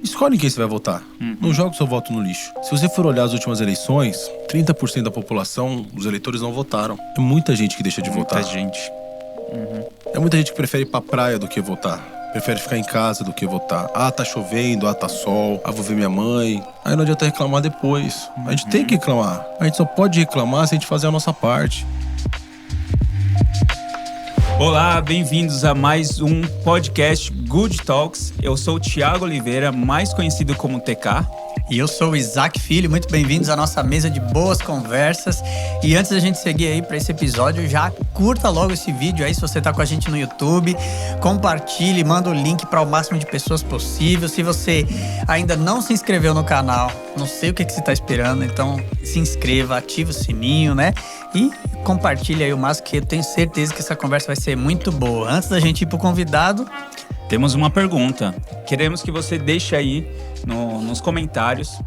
escolhe em quem você vai votar. Não joga o seu voto no lixo. Se você for olhar as últimas eleições, 30% da população, os eleitores não votaram. É muita gente que deixa de votar. Muita gente. É muita gente que prefere ir pra praia do que votar. Prefere ficar em casa do que votar. Ah, tá chovendo, tá sol, vou ver minha mãe. Aí não adianta reclamar depois. A gente tem que reclamar. A gente só pode reclamar se a gente fazer a nossa parte. Olá, bem-vindos a mais um podcast Good Talks. Eu sou o Thiago Oliveira, mais conhecido como TK. E eu sou o Isaac Filho, muito bem-vindos à nossa mesa de boas conversas. E antes da gente seguir aí para esse episódio, já curta logo esse vídeo aí se você tá com a gente no YouTube. Compartilhe, manda o link para o máximo de pessoas possível. Se você ainda não se inscreveu no canal, não sei o que você tá esperando, então se inscreva, ativa o sininho, né? E compartilhe aí o máximo, que eu tenho certeza que essa conversa vai ser muito boa. Antes da gente ir pro convidado, temos uma pergunta. Queremos que você deixe aí nos comentários.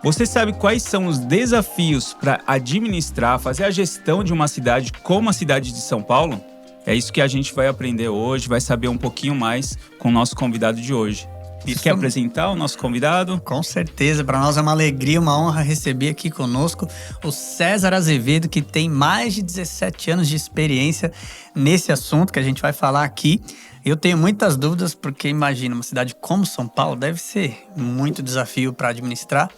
Você sabe quais são os desafios para administrar, fazer a gestão de uma cidade como a cidade de São Paulo? É isso que a gente vai aprender hoje, vai saber um pouquinho mais com o nosso convidado de hoje. Você quer apresentar o nosso convidado? Com certeza, para nós é uma alegria, uma honra receber aqui conosco o César Azevedo, que tem mais de 17 anos de experiência nesse assunto que a gente vai falar aqui. Eu tenho muitas dúvidas, porque imagina, uma cidade como São Paulo deve ser muito desafio para administrar.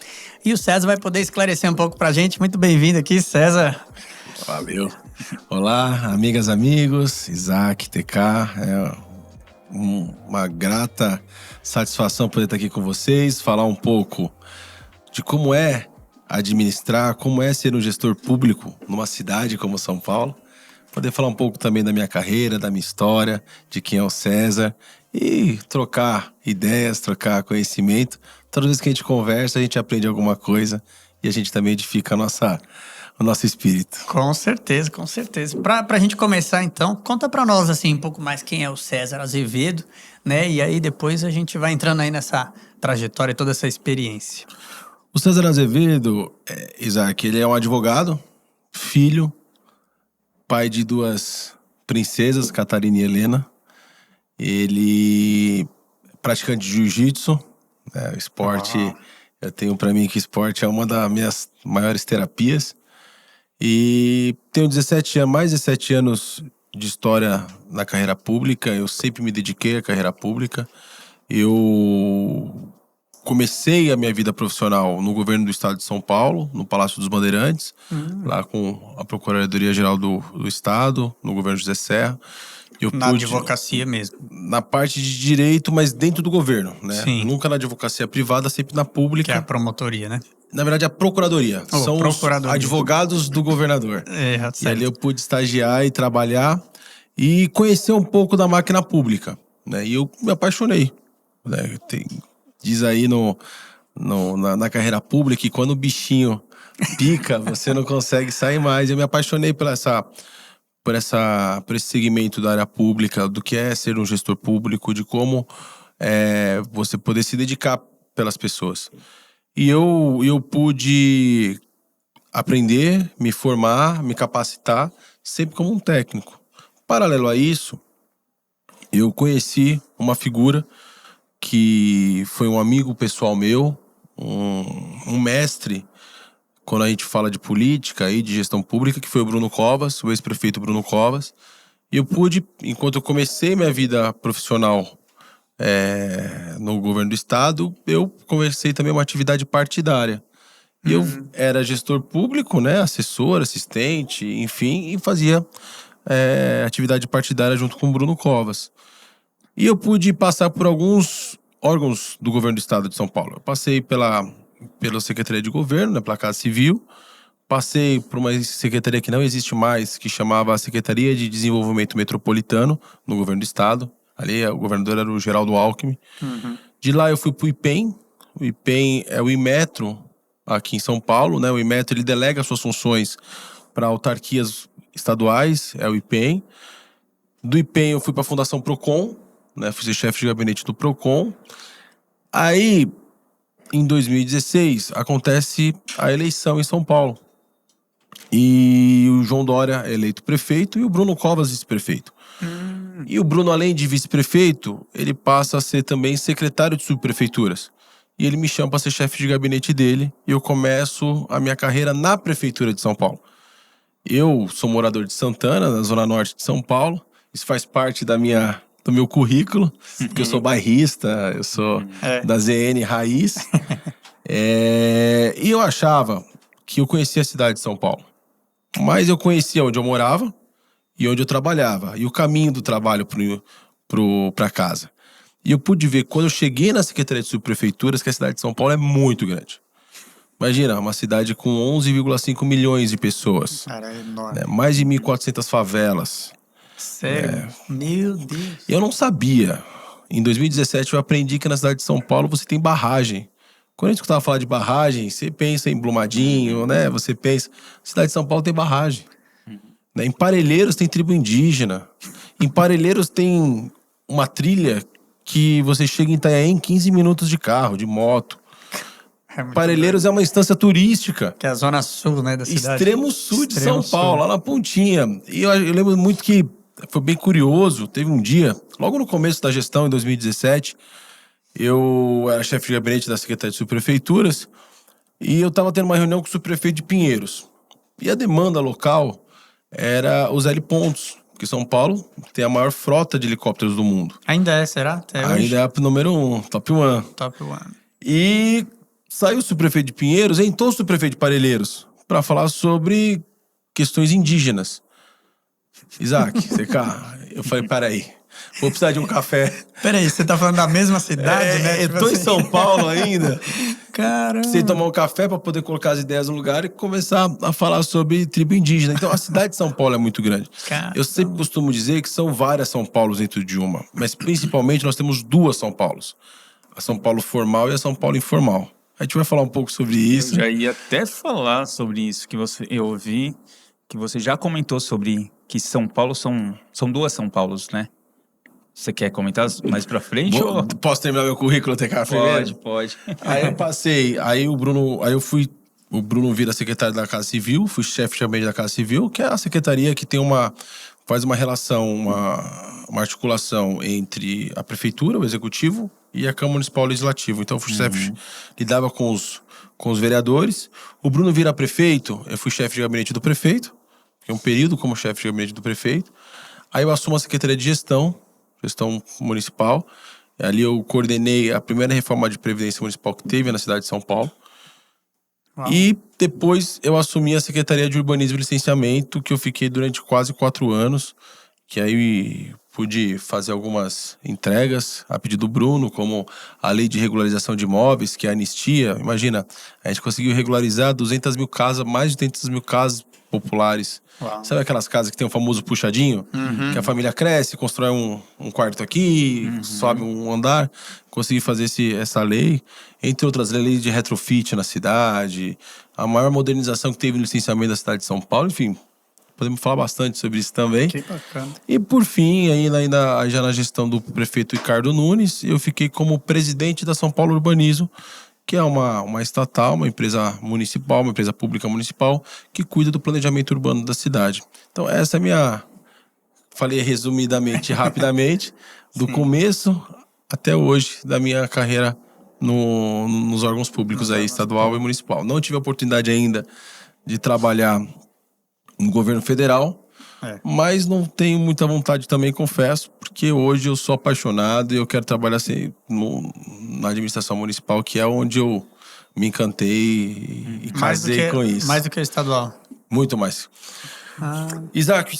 E o César vai poder esclarecer um pouco para a gente. Muito bem-vindo aqui, César. Valeu. Olá, amigas, amigos, Isaac, TK. É uma grata satisfação poder estar aqui com vocês, falar um pouco de como é administrar, como é ser um gestor público numa cidade como São Paulo. Poder falar um pouco também da minha carreira, da minha história, de quem é o César e trocar ideias, trocar conhecimento. Toda vez que a gente conversa, a gente aprende alguma coisa e a gente também edifica o nosso espírito. Com certeza, com certeza. Pra gente começar, então, conta pra nós, assim, um pouco mais quem é o César Azevedo, né? E aí depois a gente vai entrando aí nessa trajetória, toda essa experiência. O César Azevedo, Isaac, ele é um advogado, filho, pai de duas princesas, Catarina e Helena. Ele é praticante de jiu-jitsu, né? O esporte, eu tenho pra mim que esporte é uma das minhas maiores terapias. E tenho mais de 17 anos de história na carreira pública. Eu sempre me dediquei à carreira pública. Eu comecei a minha vida profissional no governo do estado de São Paulo, no Palácio dos Bandeirantes, lá com a Procuradoria-Geral do Estado, no governo José Serra. Advocacia mesmo. Na parte de direito, mas dentro do governo, né? Sim. Nunca na advocacia privada, sempre na pública. Que é a promotoria, né? Na verdade, a procuradoria. São os advogados do governador. Certo. E ali eu pude estagiar e trabalhar e conhecer um pouco da máquina pública, né? E eu me apaixonei, né? Diz aí na carreira pública que quando o bichinho pica, você não consegue sair mais. Eu me apaixonei por esse segmento da área pública, do que é ser um gestor público, de como você poder se dedicar pelas pessoas. E eu pude aprender, me formar, me capacitar, sempre como um técnico. Paralelo a isso, eu conheci uma figura que foi um amigo pessoal meu, um mestre, quando a gente fala de política e de gestão pública, que foi o Bruno Covas, o ex-prefeito Bruno Covas. E eu pude, enquanto eu comecei minha vida profissional no governo do estado, eu comecei também uma atividade partidária. E eu era gestor público, né, assessor, assistente, enfim, e fazia atividade partidária junto com o Bruno Covas. E eu pude passar por alguns órgãos do governo do estado de São Paulo. Eu passei pela Secretaria de Governo, né, pela Casa Civil. Passei por uma secretaria que não existe mais, que chamava a Secretaria de Desenvolvimento Metropolitano, no governo do estado. Ali o governador era o Geraldo Alckmin. De lá eu fui pro IPEM. O IPEM é o Inmetro aqui em São Paulo, né? O Inmetro, ele delega suas funções para autarquias estaduais, é o IPEM. Do IPEM eu fui para a Fundação Procon, né? Fui ser chefe de gabinete do Procon. Aí, em 2016, acontece a eleição em São Paulo. E o João Dória é eleito prefeito e o Bruno Covas vice-prefeito. E o Bruno, além de vice-prefeito, ele passa a ser também secretário de subprefeituras. e ele me chama para ser chefe de gabinete dele, e eu começo a minha carreira na prefeitura de São Paulo. Eu sou morador de Santana, na zona norte de São Paulo. Isso faz parte do meu currículo, porque eu sou bairrista, eu sou da ZN Raiz. E eu achava que eu conhecia a cidade de São Paulo. Mas eu conhecia onde eu morava e onde eu trabalhava. E o caminho do trabalho para casa. E eu pude ver, quando eu cheguei na Secretaria de Subprefeituras, que a cidade de São Paulo é muito grande. Imagina, uma cidade com 11,5 milhões de pessoas. Cara, é enorme. Mais de 1.400 favelas. Sério? Meu Deus. Eu não sabia. Em 2017 eu aprendi que na cidade de São Paulo você tem barragem. Quando a gente escutava falar de barragem, você pensa em Brumadinho, né? Você pensa... Cidade de São Paulo tem barragem. Né? Em Parelheiros tem tribo indígena. Em Parelheiros tem uma trilha que você chega em Itanhaém em 15 minutos de carro, de moto. Parelheiros é uma instância turística. Que é a zona sul, né, da cidade. Extremo sul de São Paulo, lá na pontinha. E eu lembro muito que foi bem curioso. Teve um dia, logo no começo da gestão, em 2017, eu era chefe de gabinete da Secretaria de Subprefeituras e eu estava tendo uma reunião com o subprefeito de Pinheiros. E a demanda local era os helipontos, porque São Paulo tem a maior frota de helicópteros do mundo. Ainda é, será? Até hoje? Ainda é a número 1, top 1. Top 1. E saiu o subprefeito de Pinheiros, entrou o subprefeito de Parelheiros para falar sobre questões indígenas. Isaac, eu falei, peraí, vou precisar de um café. Peraí, você tá falando da mesma cidade, né? Eu tô em São Paulo ainda. Caramba. Precisei tomar um café para poder colocar as ideias no lugar e começar a falar sobre tribo indígena. Então, a cidade de São Paulo é muito grande. Caramba. Eu sempre costumo dizer que são várias São Paulos dentro de uma, mas principalmente nós temos duas São Paulos. A São Paulo formal e a São Paulo informal. A gente vai falar um pouco sobre isso. Eu já ia até falar sobre isso, eu ouvi que você já comentou sobre que São Paulo são duas São Paulos, né? Você quer comentar mais pra frente? Posso terminar meu currículo até cá? Pode. Aí eu passei, o Bruno vira secretário da Casa Civil, fui chefe de gabinete da Casa Civil, que é a secretaria que faz uma relação, uma articulação entre a prefeitura, o executivo, e a Câmara Municipal Legislativa. Então eu fui chefe, lidava com os vereadores. O Bruno vira prefeito, eu fui chefe de gabinete do prefeito, fiquei um período como chefe de gabinete do prefeito. Aí eu assumo a Secretaria de Gestão Municipal. Ali eu coordenei a primeira reforma de Previdência Municipal que teve na cidade de São Paulo. Uau. E depois eu assumi a Secretaria de Urbanismo e Licenciamento, que eu fiquei durante quase 4 anos, que aí pude fazer algumas entregas a pedido do Bruno, como a Lei de Regularização de Imóveis, que é a anistia. Imagina, a gente conseguiu regularizar 200 mil casas, mais de 200 mil casas populares. Uau. Sabe aquelas casas que tem o famoso puxadinho? Que a família cresce, constrói um quarto aqui, sobe um andar. Consegui fazer essa lei, entre outras leis de retrofit na cidade, a maior modernização que teve no licenciamento da cidade de São Paulo, enfim. Podemos falar bastante sobre isso também. Que bacana. E por fim, ainda já na gestão do prefeito Ricardo Nunes, eu fiquei como presidente da São Paulo Urbanismo, que é uma estatal, uma empresa municipal, uma empresa pública municipal, que cuida do planejamento urbano da cidade. Então essa é a minha... Falei resumidamente, rapidamente, do começo até hoje da minha carreira nos órgãos públicos aí, estadual e municipal. Não tive a oportunidade ainda de trabalhar no governo federal, mas não tenho muita vontade também, confesso, porque hoje eu sou apaixonado e eu quero trabalhar assim, na administração municipal, que é onde eu me encantei e casei com isso. Mais do que o estadual? Muito mais. Isaac,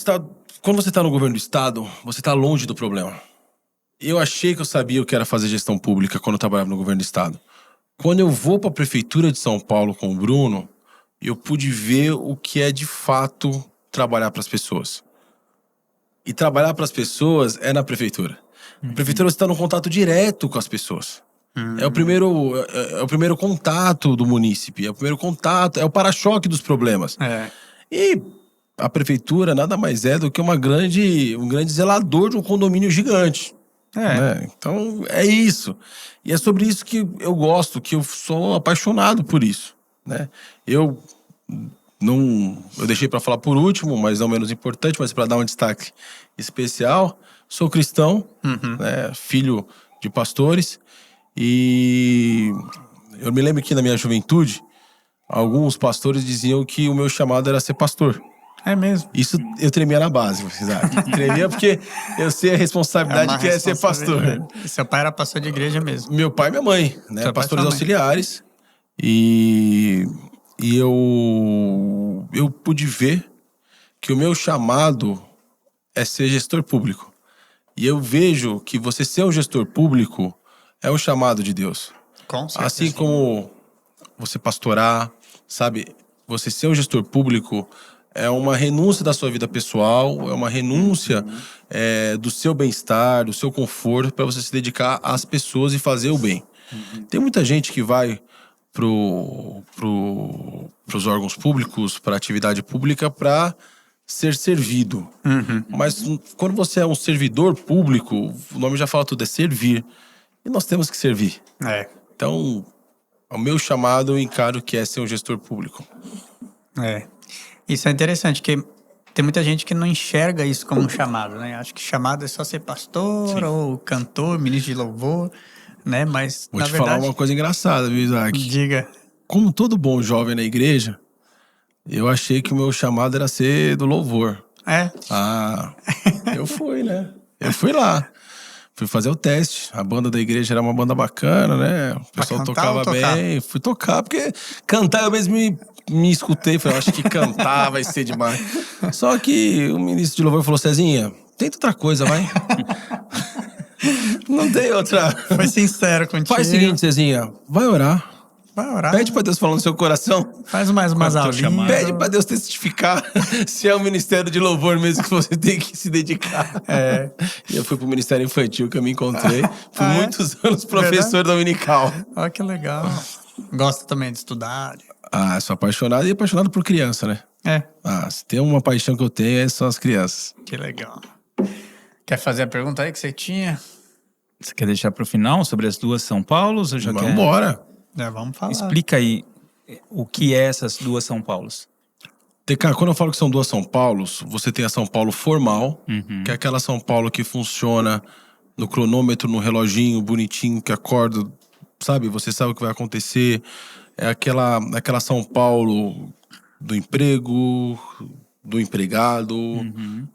quando você está no governo do estado, você está longe do problema. Eu achei que eu sabia o que era fazer gestão pública quando eu trabalhava no governo do estado. Quando eu vou para a prefeitura de São Paulo com o Bruno, eu pude ver o que é de fato trabalhar para as pessoas. E trabalhar para as pessoas é na prefeitura. Na prefeitura você está no contato direto com as pessoas. É o primeiro contato do munícipe, é o primeiro contato, é o para-choque dos problemas. E a prefeitura nada mais é do que um grande zelador de um condomínio gigante. Né? Então é isso. E é sobre isso que eu gosto, que eu sou apaixonado por isso. Né? Eu deixei para falar por último, mas não menos importante, mas para dar um destaque especial, sou cristão, né? Filho de pastores, e Eu me lembro que na minha juventude, alguns pastores diziam que o meu chamado era ser pastor. É mesmo. Isso eu tremia na base, Isaac. Tremia porque eu sei a responsabilidade que é ser pastor. E seu pai era pastor de igreja mesmo. Meu pai e minha mãe, né? Seu pai e Pastores sua mãe. auxiliares. E eu pude ver que o meu chamado é ser gestor público. E eu vejo que você ser um gestor público é um chamado de Deus. Com certeza. Assim como você pastorar, sabe? Você ser um gestor público é uma renúncia da sua vida pessoal, é uma renúncia do seu bem-estar, do seu conforto, para você se dedicar às pessoas e fazer o bem. Tem muita gente que vai pros órgãos públicos, para a atividade pública, para ser servido. Mas quando você é um servidor público, o nome já fala tudo, é servir. E nós temos que servir. Então, o meu chamado eu encaro que é ser um gestor público. Isso é interessante, porque tem muita gente que não enxerga isso como um chamado, né? Acho que chamado é só ser pastor ou cantor, ministro de louvor, né? Mas, Vou na te verdade... falar uma coisa engraçada, viu, Isaac? Diga. Como todo bom jovem na igreja, eu achei que o meu chamado era ser do louvor. Eu fui, né? Eu fui lá. Fui fazer o teste. A banda da igreja era uma banda bacana, né? O pessoal tocava bem. Fui tocar, porque cantar eu mesmo me escutei. Falei, acho que cantar vai ser demais. Só que o ministro de louvor falou, Cezinha, tenta outra coisa, vai. Não tem outra. Foi sincero contigo. Faz o seguinte, Cezinha, vai orar. Vai orar. Pede pra Deus falar no seu coração. Faz mais umas aulinhas. Pede pra Deus testificar se é o ministério de louvor mesmo que você tem que se dedicar. E eu fui pro ministério infantil que eu me encontrei. Fui muitos anos professor dominical. Olha que legal. Gosta também de estudar. Sou apaixonado e apaixonado por criança, né? Se tem uma paixão que eu tenho, são as crianças. Que legal. Quer fazer a pergunta aí que você tinha? Você quer deixar pro final sobre as duas São Paulos? Ou já Vamos embora. Vamos falar. Explica aí o que é essas duas São Paulos. Cara, quando eu falo que são duas São Paulos, você tem a São Paulo formal, que é aquela São Paulo que funciona no cronômetro, no reloginho, bonitinho, que acorda, sabe? Você sabe o que vai acontecer. É aquela São Paulo do emprego, do empregado,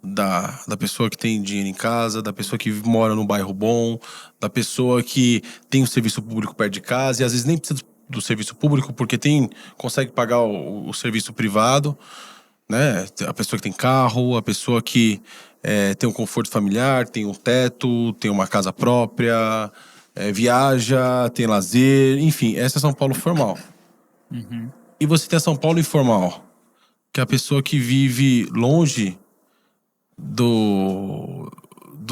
da pessoa que tem dinheiro em casa, da pessoa que mora num bairro bom, da pessoa que tem um serviço público perto de casa e às vezes nem precisa do serviço público porque consegue pagar o serviço privado, né? A pessoa que tem carro, a pessoa que tem um conforto familiar, tem um teto, tem uma casa própria, viaja, tem lazer, enfim, essa é São Paulo formal. E você tem a São Paulo informal, que é a pessoa que vive longe do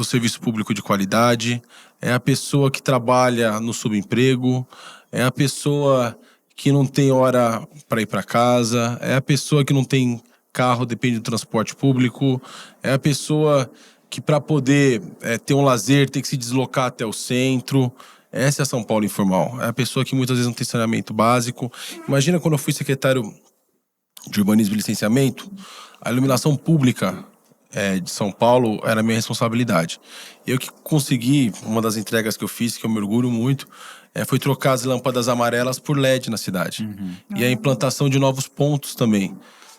serviço público de qualidade, é a pessoa que trabalha no subemprego, é a pessoa que não tem hora para ir para casa, é a pessoa que não tem carro, depende do transporte público, é a pessoa que para poder ter um lazer tem que se deslocar até o centro. Essa é a São Paulo informal. É a pessoa que muitas vezes não tem saneamento básico. Imagina quando eu fui secretário de urbanismo e licenciamento, a iluminação pública de São Paulo era minha responsabilidade. Eu que consegui, uma das entregas que eu fiz, que eu me orgulho muito, foi trocar as lâmpadas amarelas por LED na cidade. E a implantação de novos pontos também.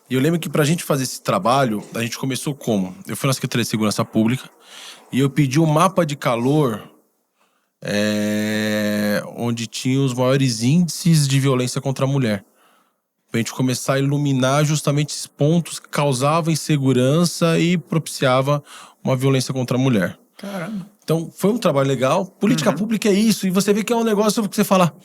E eu lembro que pra gente fazer esse trabalho, a gente começou como? Eu fui na Secretaria de Segurança Pública e eu pedi um mapa de calor onde tinha os maiores índices de violência contra a mulher. Pra gente começar a iluminar justamente esses pontos que causavam insegurança e propiciava uma violência contra a mulher. Caramba. Então, foi um trabalho legal. Política pública é isso. E você vê que é um negócio que você fala...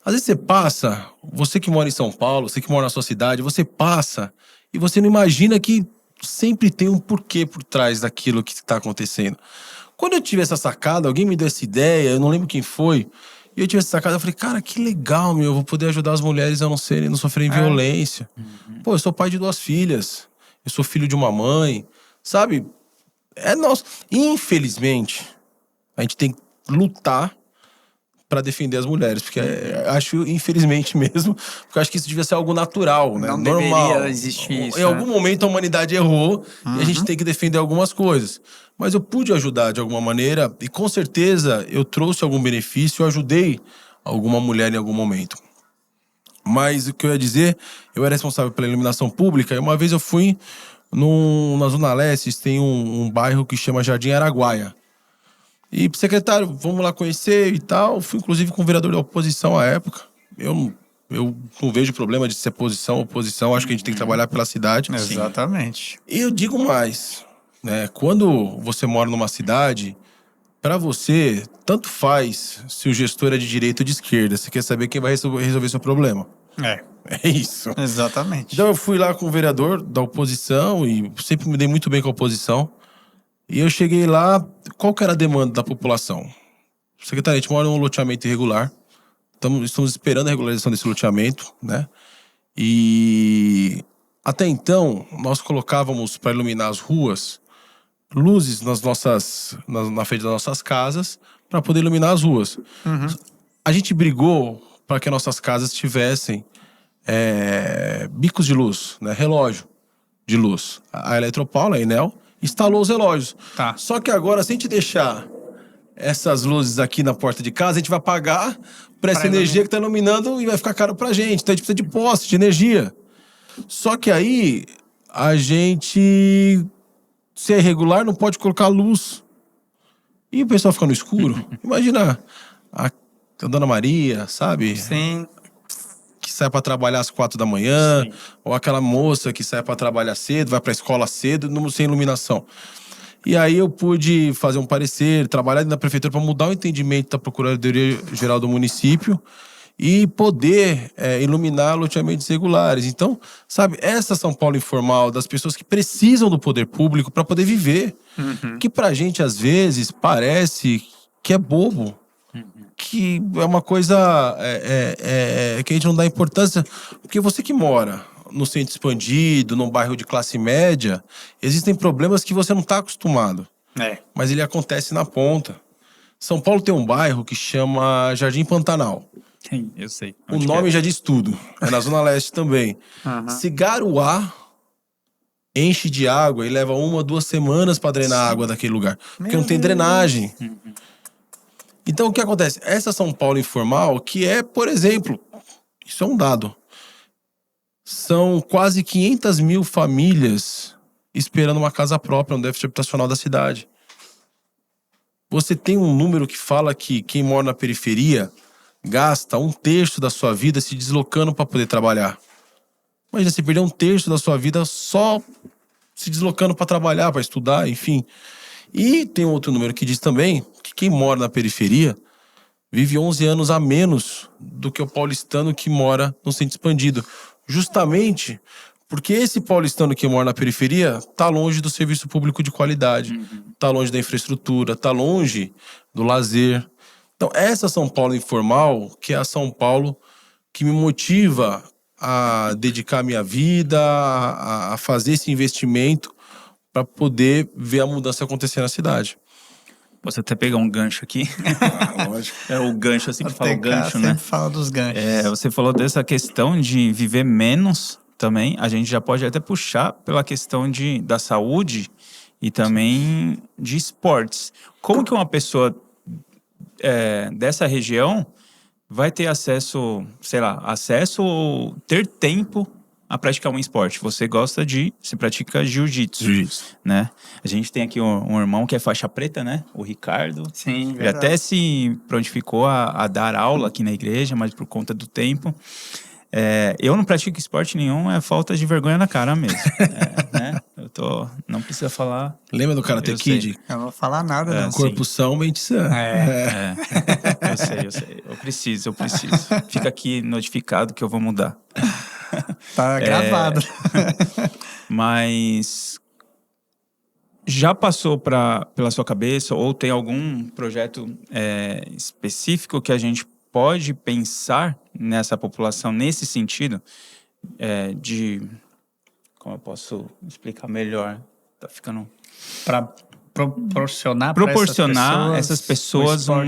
Às vezes você passa, você que mora em São Paulo, você que mora na sua cidade, você passa e você não imagina que sempre tem um porquê por trás daquilo que está acontecendo. Quando eu tive essa sacada, alguém me deu essa ideia, eu não lembro quem foi, e eu tive essa sacada, eu falei, cara, que legal, meu, eu vou poder ajudar as mulheres a não sofrerem violência. Pô, eu sou pai de 2 filhas, eu sou filho de uma mãe, sabe? Nosso. Infelizmente, a gente tem que lutar para defender as mulheres, porque acho, infelizmente mesmo, porque eu acho que isso devia ser algo natural, né? Não Normal. deveria existir isso, Em algum momento a humanidade errou e a gente tem que defender algumas coisas. Mas eu pude ajudar de alguma maneira e com certeza eu trouxe algum benefício, eu ajudei alguma mulher em algum momento. Mas o que eu ia dizer, eu era responsável pela iluminação pública, e uma vez eu fui na Zona Leste, tem um bairro que chama Jardim Araguaia. E, secretário, vamos lá conhecer e tal. Fui, inclusive, com o vereador da oposição à época. Eu não vejo problema de ser posição ou oposição. Acho que a gente tem que trabalhar pela cidade. Exatamente. E eu digo mais, né? Quando você mora numa cidade, para você, tanto faz se o gestor é de direita ou de esquerda. Você quer saber quem vai resolver seu problema. É isso. Exatamente. Então eu fui lá com o vereador da oposição e sempre me dei muito bem com a oposição. E eu cheguei lá, qual que era a demanda da população? Secretário, a gente mora num loteamento irregular. Estamos esperando a regularização desse loteamento, né? E até então, nós colocávamos para iluminar as ruas luzes na frente das nossas casas para poder iluminar as ruas. A gente brigou para que as nossas casas tivessem bicos de luz, né? Relógio de luz. A Eletropaulo, a Enel, instalou os relógios. Tá. Só que agora, se a gente deixar essas luzes aqui na porta de casa, a gente vai pagar por essa energia que está iluminando e vai ficar caro pra gente. Então a gente precisa de poste, de energia. Só que aí, a gente, se é irregular, não pode colocar luz. E o pessoal fica no escuro. Imagina a Dona Maria, sabe? Sim. Que sai pra trabalhar às 4 da manhã, Sim. ou aquela moça que sai pra trabalhar cedo, vai pra escola cedo, sem iluminação. E aí eu pude fazer um parecer, trabalhar na prefeitura para mudar o entendimento da Procuradoria-Geral do município e poder iluminar loteamentos regulares. Então, sabe, essa São Paulo informal das pessoas que precisam do poder público para poder viver, que pra gente às vezes parece que é bobo. Que é uma coisa que a gente não dá importância. Porque você que mora no centro expandido, num bairro de classe média, existem problemas que você não está acostumado. Mas ele acontece na ponta. São Paulo tem um bairro que chama Jardim Pantanal. Sim, eu sei. O nome já diz tudo. É na Zona Leste também. Se garoar, enche de água e leva 1 ou 2 semanas para drenar a água daquele lugar. Porque não tem drenagem. Então, o que acontece? Essa São Paulo informal, que é, por exemplo, isso é um dado, são quase 500 mil famílias esperando uma casa própria, um déficit habitacional da cidade. Você tem um número que fala que quem mora na periferia gasta 1/3 da sua vida se deslocando para poder trabalhar. Imagina você perder 1/3 da sua vida só se deslocando para trabalhar, para estudar, enfim. E tem outro número que diz também que quem mora na periferia vive 11 anos a menos do que o paulistano que mora no centro expandido. Justamente porque esse paulistano que mora na periferia tá longe do serviço público de qualidade, tá longe da infraestrutura, tá longe do lazer. Então essa São Paulo informal, que é a São Paulo que me motiva a dedicar minha vida, a fazer esse investimento para poder ver a mudança acontecer na cidade. Posso até pegar um gancho aqui? Lógico. É o gancho, eu sempre falo TK gancho, né? sempre fala dos ganchos. Você falou dessa questão de viver menos também. A gente já pode até puxar pela questão da saúde e também de esportes. Como que uma pessoa dessa região vai ter acesso, sei lá, ou ter tempo a praticar um esporte? Você pratica jiu-jitsu, né? A gente tem aqui um irmão que é faixa preta, né? O Ricardo. Sim, Ele até se prontificou a dar aula aqui na igreja, mas por conta do tempo. Eu não pratico esporte nenhum, é falta de vergonha na cara mesmo. Né? Não precisa falar. Lembra do Karate Kid? Eu não vou falar nada, não. Corpo são, mente sã. Eu sei. Eu preciso. Fica aqui notificado que eu vou mudar. Tá gravado. Mas já passou pela sua cabeça ou tem algum projeto específico que a gente pode pensar nessa população nesse sentido como eu posso explicar melhor? Tá ficando Para proporcionar essas pessoas um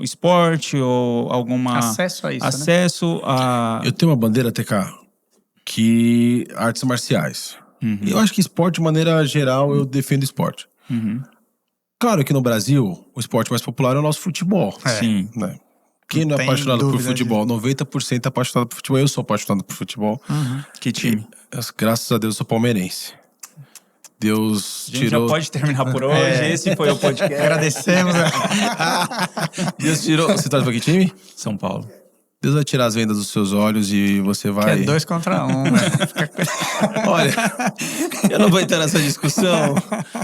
esporte ou alguma acesso a isso, a... Eu tenho uma bandeira, TK, que artes marciais. Eu acho que esporte, de maneira geral, eu defendo esporte. Claro que no Brasil, o esporte mais popular é o nosso futebol. Sim. Né? Quem não é tem apaixonado por dúvida futebol? 90% é apaixonado por futebol. Eu sou apaixonado por futebol. Que time? Graças a Deus, eu sou palmeirense. Deus A gente tirou... já pode terminar por hoje. Esse foi o podcast. Agradecemos. Deus tirou... Você torce pra que time? São Paulo. Deus vai tirar as vendas dos seus olhos e você Que vai... é 2 contra 1, né? Olha, eu não vou entrar nessa discussão.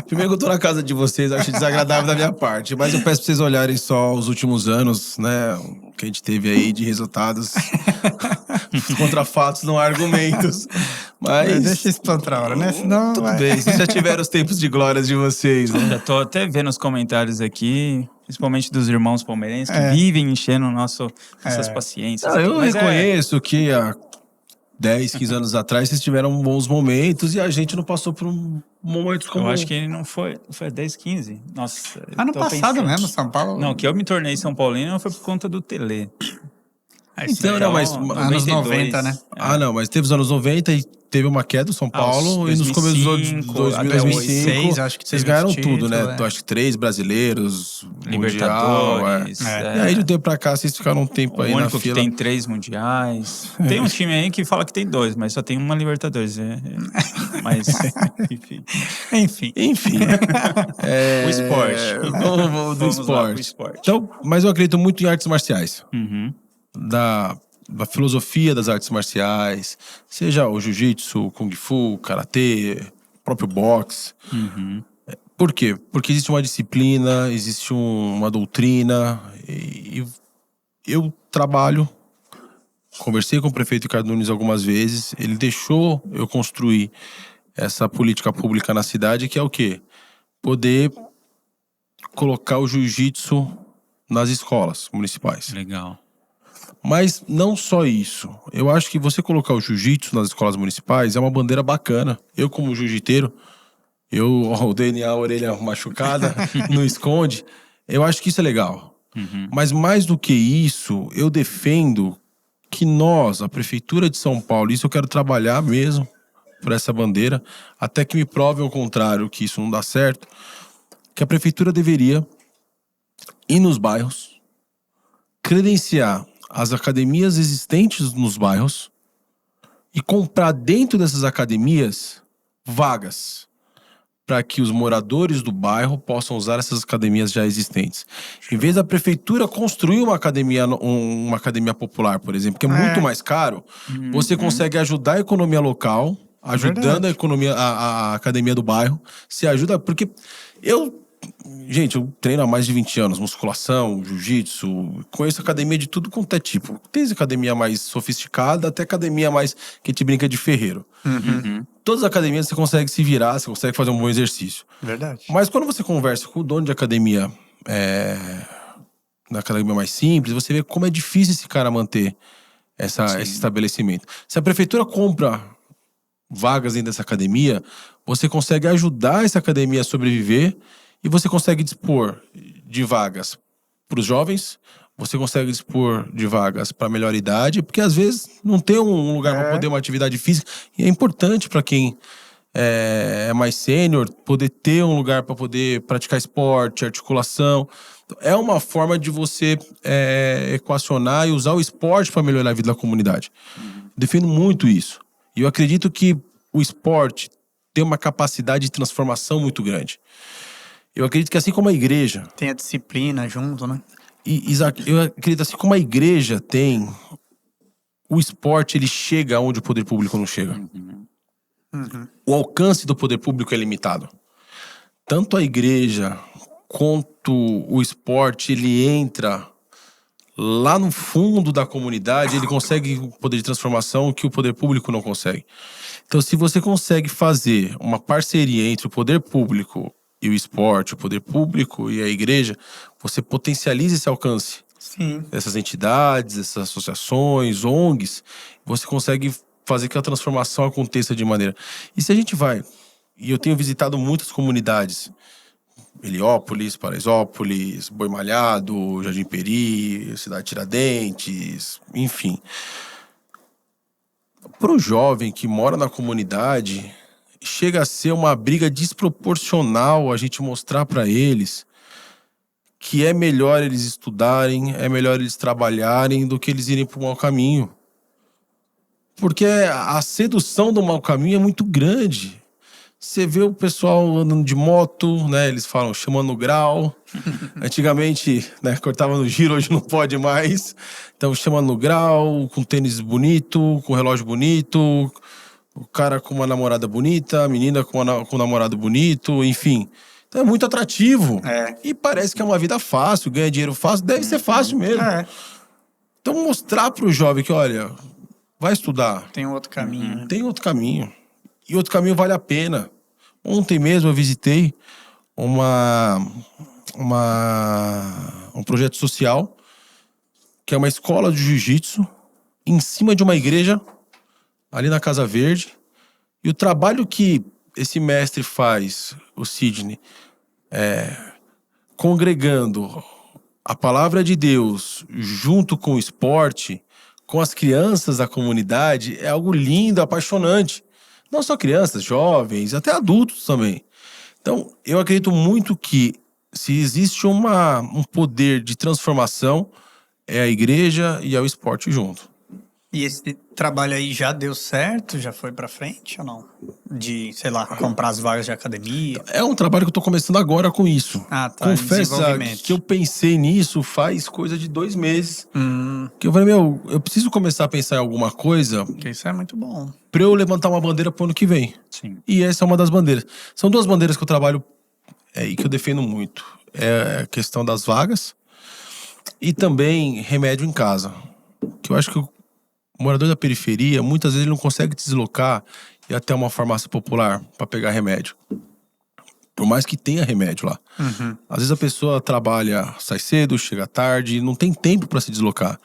Primeiro que eu tô na casa de vocês, acho desagradável da minha parte. Mas eu peço pra vocês olharem só os últimos anos, né? Que a gente teve aí de resultados contra fatos, não há argumentos. Mas Deixa isso pra outra hora, né? Senão tudo vai... bem, vocês já tiveram os tempos de glórias de vocês, né? Já tô até vendo os comentários aqui, principalmente dos irmãos palmeirenses, que vivem enchendo nossas paciências. Não, eu Mas reconheço que há 10, 15 anos atrás vocês tiveram bons momentos e a gente não passou por um momento como... Eu acho que não foi 10, 15. Nossa. Ano tô passado pensando. mesmo, São Paulo... Não, que eu me tornei São Paulino foi por conta do Tele. Então, não, mas... Anos 90, né? Ah, não, mas teve os anos 90 e teve uma queda do São Paulo. E nos começos de 2005, acho que vocês teve ganharam esse título, tudo, né? Acho que 3 brasileiros, Libertadores. Mundial. E aí, de um tempo pra cá, vocês ficaram um tempo O aí na único que fila. tem 3 mundiais. Tem um time aí que fala que tem 2, mas só tem uma Libertadores. Mas, enfim. Enfim. O esporte. Do Vamos lá pro esporte. esporte. Então, mas eu acredito muito em artes marciais. Uhum. Da filosofia das artes marciais, seja o jiu-jitsu, kung fu, karatê, próprio boxe. Por quê? Porque existe uma disciplina, existe uma doutrina e eu trabalho, conversei com o prefeito Ricardo Nunes algumas vezes, ele deixou eu construir essa política pública na cidade, que é o quê? Poder colocar o jiu-jitsu nas escolas municipais. Legal. Mas não só isso. Eu acho que você colocar o jiu-jitsu nas escolas municipais é uma bandeira bacana. Eu, como jiu-jiteiro, o DNA, a orelha machucada, não esconde. Eu acho que isso é legal. Mas mais do que isso, eu defendo que nós, a Prefeitura de São Paulo, isso eu quero trabalhar mesmo por essa bandeira, até que me prove ao contrário, que isso não dá certo, que a Prefeitura deveria ir nos bairros, credenciar as academias existentes nos bairros e comprar dentro dessas academias vagas para que os moradores do bairro possam usar essas academias já existentes. Em vez da prefeitura construir uma academia popular, por exemplo, que é muito mais caro, você consegue ajudar a economia local, ajudando a economia, a academia do bairro, se ajuda, porque Gente, eu treino há mais de 20 anos, musculação, jiu-jitsu, conheço academia de tudo quanto é tipo. Desde academia mais sofisticada até academia mais que a gente brinca de ferreiro. Todas as academias você consegue se virar, você consegue fazer um bom exercício. Verdade. Mas quando você conversa com o dono de academia, na academia mais simples, você vê como é difícil esse cara manter esse estabelecimento. Se a prefeitura compra vagas dentro dessa academia, você consegue ajudar essa academia a sobreviver. E você consegue dispor de vagas para os jovens, você consegue dispor de vagas para a melhor idade, porque às vezes não tem um lugar para poder uma atividade física. E é importante para quem é mais sênior poder ter um lugar para poder praticar esporte, articulação. É uma forma de você equacionar e usar o esporte para melhorar a vida da comunidade. Defendo muito isso. E eu acredito que o esporte tem uma capacidade de transformação muito grande. Eu acredito que assim como a igreja... Tem a disciplina junto, né? Isaac, eu acredito assim como a igreja tem... O esporte, ele chega onde o poder público não chega. O alcance do poder público é limitado. Tanto a igreja quanto o esporte, ele entra lá no fundo da comunidade, ele consegue um poder de transformação que o poder público não consegue. Então, se você consegue fazer uma parceria entre o poder público e o esporte, o poder público e a igreja, você potencializa esse alcance dessas entidades, essas associações, ONGs, você consegue fazer que a transformação aconteça de maneira... E se a gente vai, e eu tenho visitado muitas comunidades, Heliópolis, Paraisópolis, Boi Malhado, Jardim Peri, Cidade Tiradentes, enfim. Para o jovem que mora na comunidade, chega a ser uma briga desproporcional a gente mostrar para eles que é melhor eles estudarem, é melhor eles trabalharem do que eles irem para o mau caminho. Porque a sedução do mau caminho é muito grande. Você vê o pessoal andando de moto, né? Eles falam chamando no grau. Antigamente, né, cortava no giro, hoje não pode mais. Então, chamando no grau, com tênis bonito, com relógio bonito, o cara com uma namorada bonita, a menina com um namorado bonito, enfim. Então é muito atrativo. E parece que é uma vida fácil, ganha dinheiro fácil, deve ser fácil mesmo. Então, mostrar pro jovem que, olha, vai estudar. Tem um outro caminho. Né? Tem outro caminho. E outro caminho vale a pena. Ontem mesmo eu visitei um projeto social, que é uma escola de jiu-jitsu, em cima de uma igreja, ali na Casa Verde. E o trabalho que esse mestre faz, o Sidney, congregando a palavra de Deus junto com o esporte, com as crianças da comunidade, é algo lindo, apaixonante. Não só crianças, jovens, até adultos também. Então, eu acredito muito que se existe um poder de transformação, é a igreja e é o esporte junto. E esse trabalho aí já deu certo? Já foi pra frente ou não? De, sei lá, comprar as vagas de academia? É um trabalho que eu tô começando agora com isso. Tá. Confesso que eu pensei nisso faz coisa de 2 meses. Que eu falei, eu preciso começar a pensar em alguma coisa. Porque isso é muito bom. Pra eu levantar uma bandeira pro ano que vem. Sim. E essa é uma das bandeiras. São 2 bandeiras que eu trabalho e que eu defendo muito. É a questão das vagas e também remédio em casa. Que eu acho que o morador da periferia, muitas vezes ele não consegue deslocar e ir até uma farmácia popular para pegar remédio. Por mais que tenha remédio lá. Às vezes a pessoa trabalha, sai cedo, chega tarde, não tem tempo para se deslocar.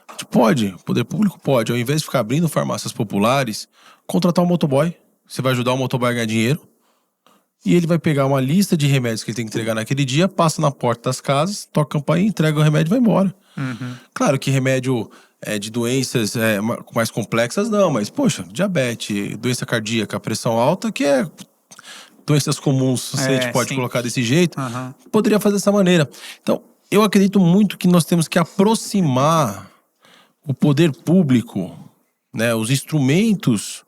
A gente pode, o poder público pode, ao invés de ficar abrindo farmácias populares, contratar um motoboy. Você vai ajudar o motoboy a ganhar dinheiro. E ele vai pegar uma lista de remédios que ele tem que entregar naquele dia, passa na porta das casas, toca a campainha, entrega o remédio e vai embora. Claro que remédio de doenças mais complexas não, mas, poxa, diabetes, doença cardíaca, pressão alta, que é doenças comuns, se a gente pode colocar desse jeito, poderia fazer dessa maneira. Então, eu acredito muito que nós temos que aproximar o poder público, né, os instrumentos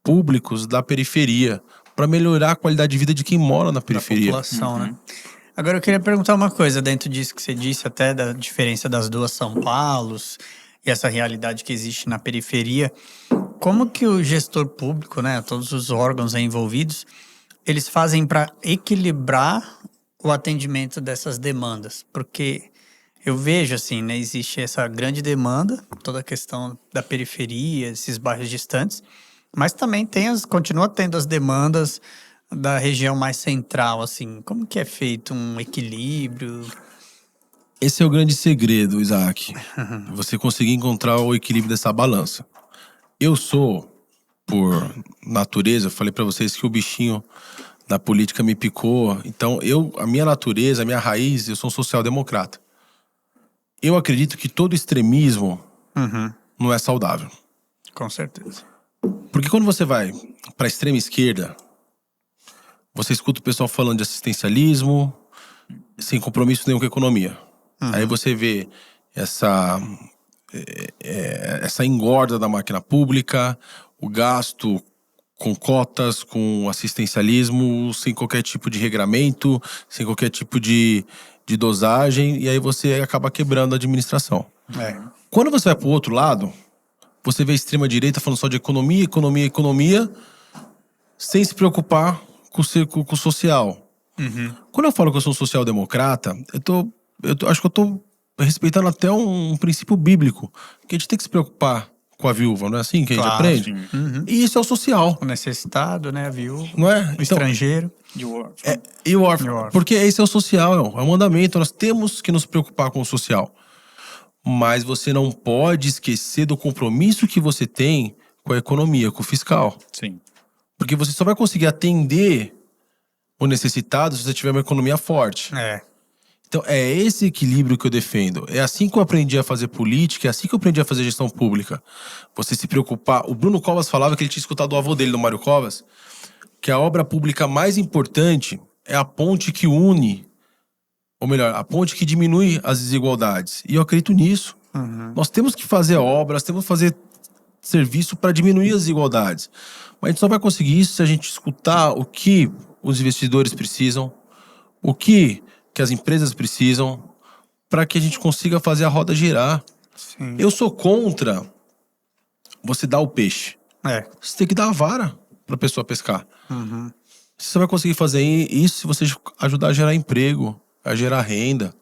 públicos da periferia, para melhorar a qualidade de vida de quem mora na periferia. Da população, né? Agora eu queria perguntar uma coisa, dentro disso que você disse, até da diferença das 2 São Paulos e essa realidade que existe na periferia. Como que o gestor público, né, todos os órgãos aí envolvidos, eles fazem para equilibrar o atendimento dessas demandas? Porque eu vejo assim, né, existe essa grande demanda, toda a questão da periferia, esses bairros distantes, mas também continua tendo as demandas da região mais central, assim. Como que é feito um equilíbrio? Esse é o grande segredo, Isaac. Você conseguir encontrar o equilíbrio dessa balança. Eu sou, por natureza, eu falei pra vocês que o bichinho da política me picou. Então, a minha natureza, a minha raiz, eu sou um social-democrata. Eu acredito que todo extremismo não é saudável. Com certeza. Porque quando você vai pra extrema esquerda, você escuta o pessoal falando de assistencialismo, sem compromisso nenhum com a economia. Aí você vê essa engorda da máquina pública, o gasto com cotas, com assistencialismo, sem qualquer tipo de regramento, sem qualquer tipo de dosagem, e aí você acaba quebrando a administração. Quando você vai pro outro lado, você vê a extrema-direita falando só de economia, economia, economia, sem se preocupar com o social. Quando eu falo que eu sou social-democrata, eu acho que eu tô respeitando até um princípio bíblico, que a gente tem que se preocupar com a viúva, não é assim que a gente aprende? E isso é o social. O necessitado, né, a viúva, não é? o estrangeiro. E o órfão. Porque esse é o social, é o mandamento. Nós temos que nos preocupar com o social. Mas você não pode esquecer do compromisso que você tem com a economia, com o fiscal. Sim. Porque você só vai conseguir atender o necessitado se você tiver uma economia forte. Então, é esse equilíbrio que eu defendo. É assim que eu aprendi a fazer política, é assim que eu aprendi a fazer gestão pública. Você se preocupar... O Bruno Covas falava que ele tinha escutado do avô dele, do Mário Covas, que a obra pública mais importante é a ponte que une ou melhor, a ponte que diminui as desigualdades. E eu acredito nisso. Nós temos que fazer obras, temos que fazer serviço para diminuir as desigualdades. Mas a gente só vai conseguir isso se a gente escutar o que os investidores precisam, o que as empresas precisam, para que a gente consiga fazer a roda girar. Sim. Eu sou contra você dar o peixe. Você tem que dar a vara para a pessoa pescar. Você só vai conseguir fazer isso se você ajudar a gerar emprego, a gerar renda.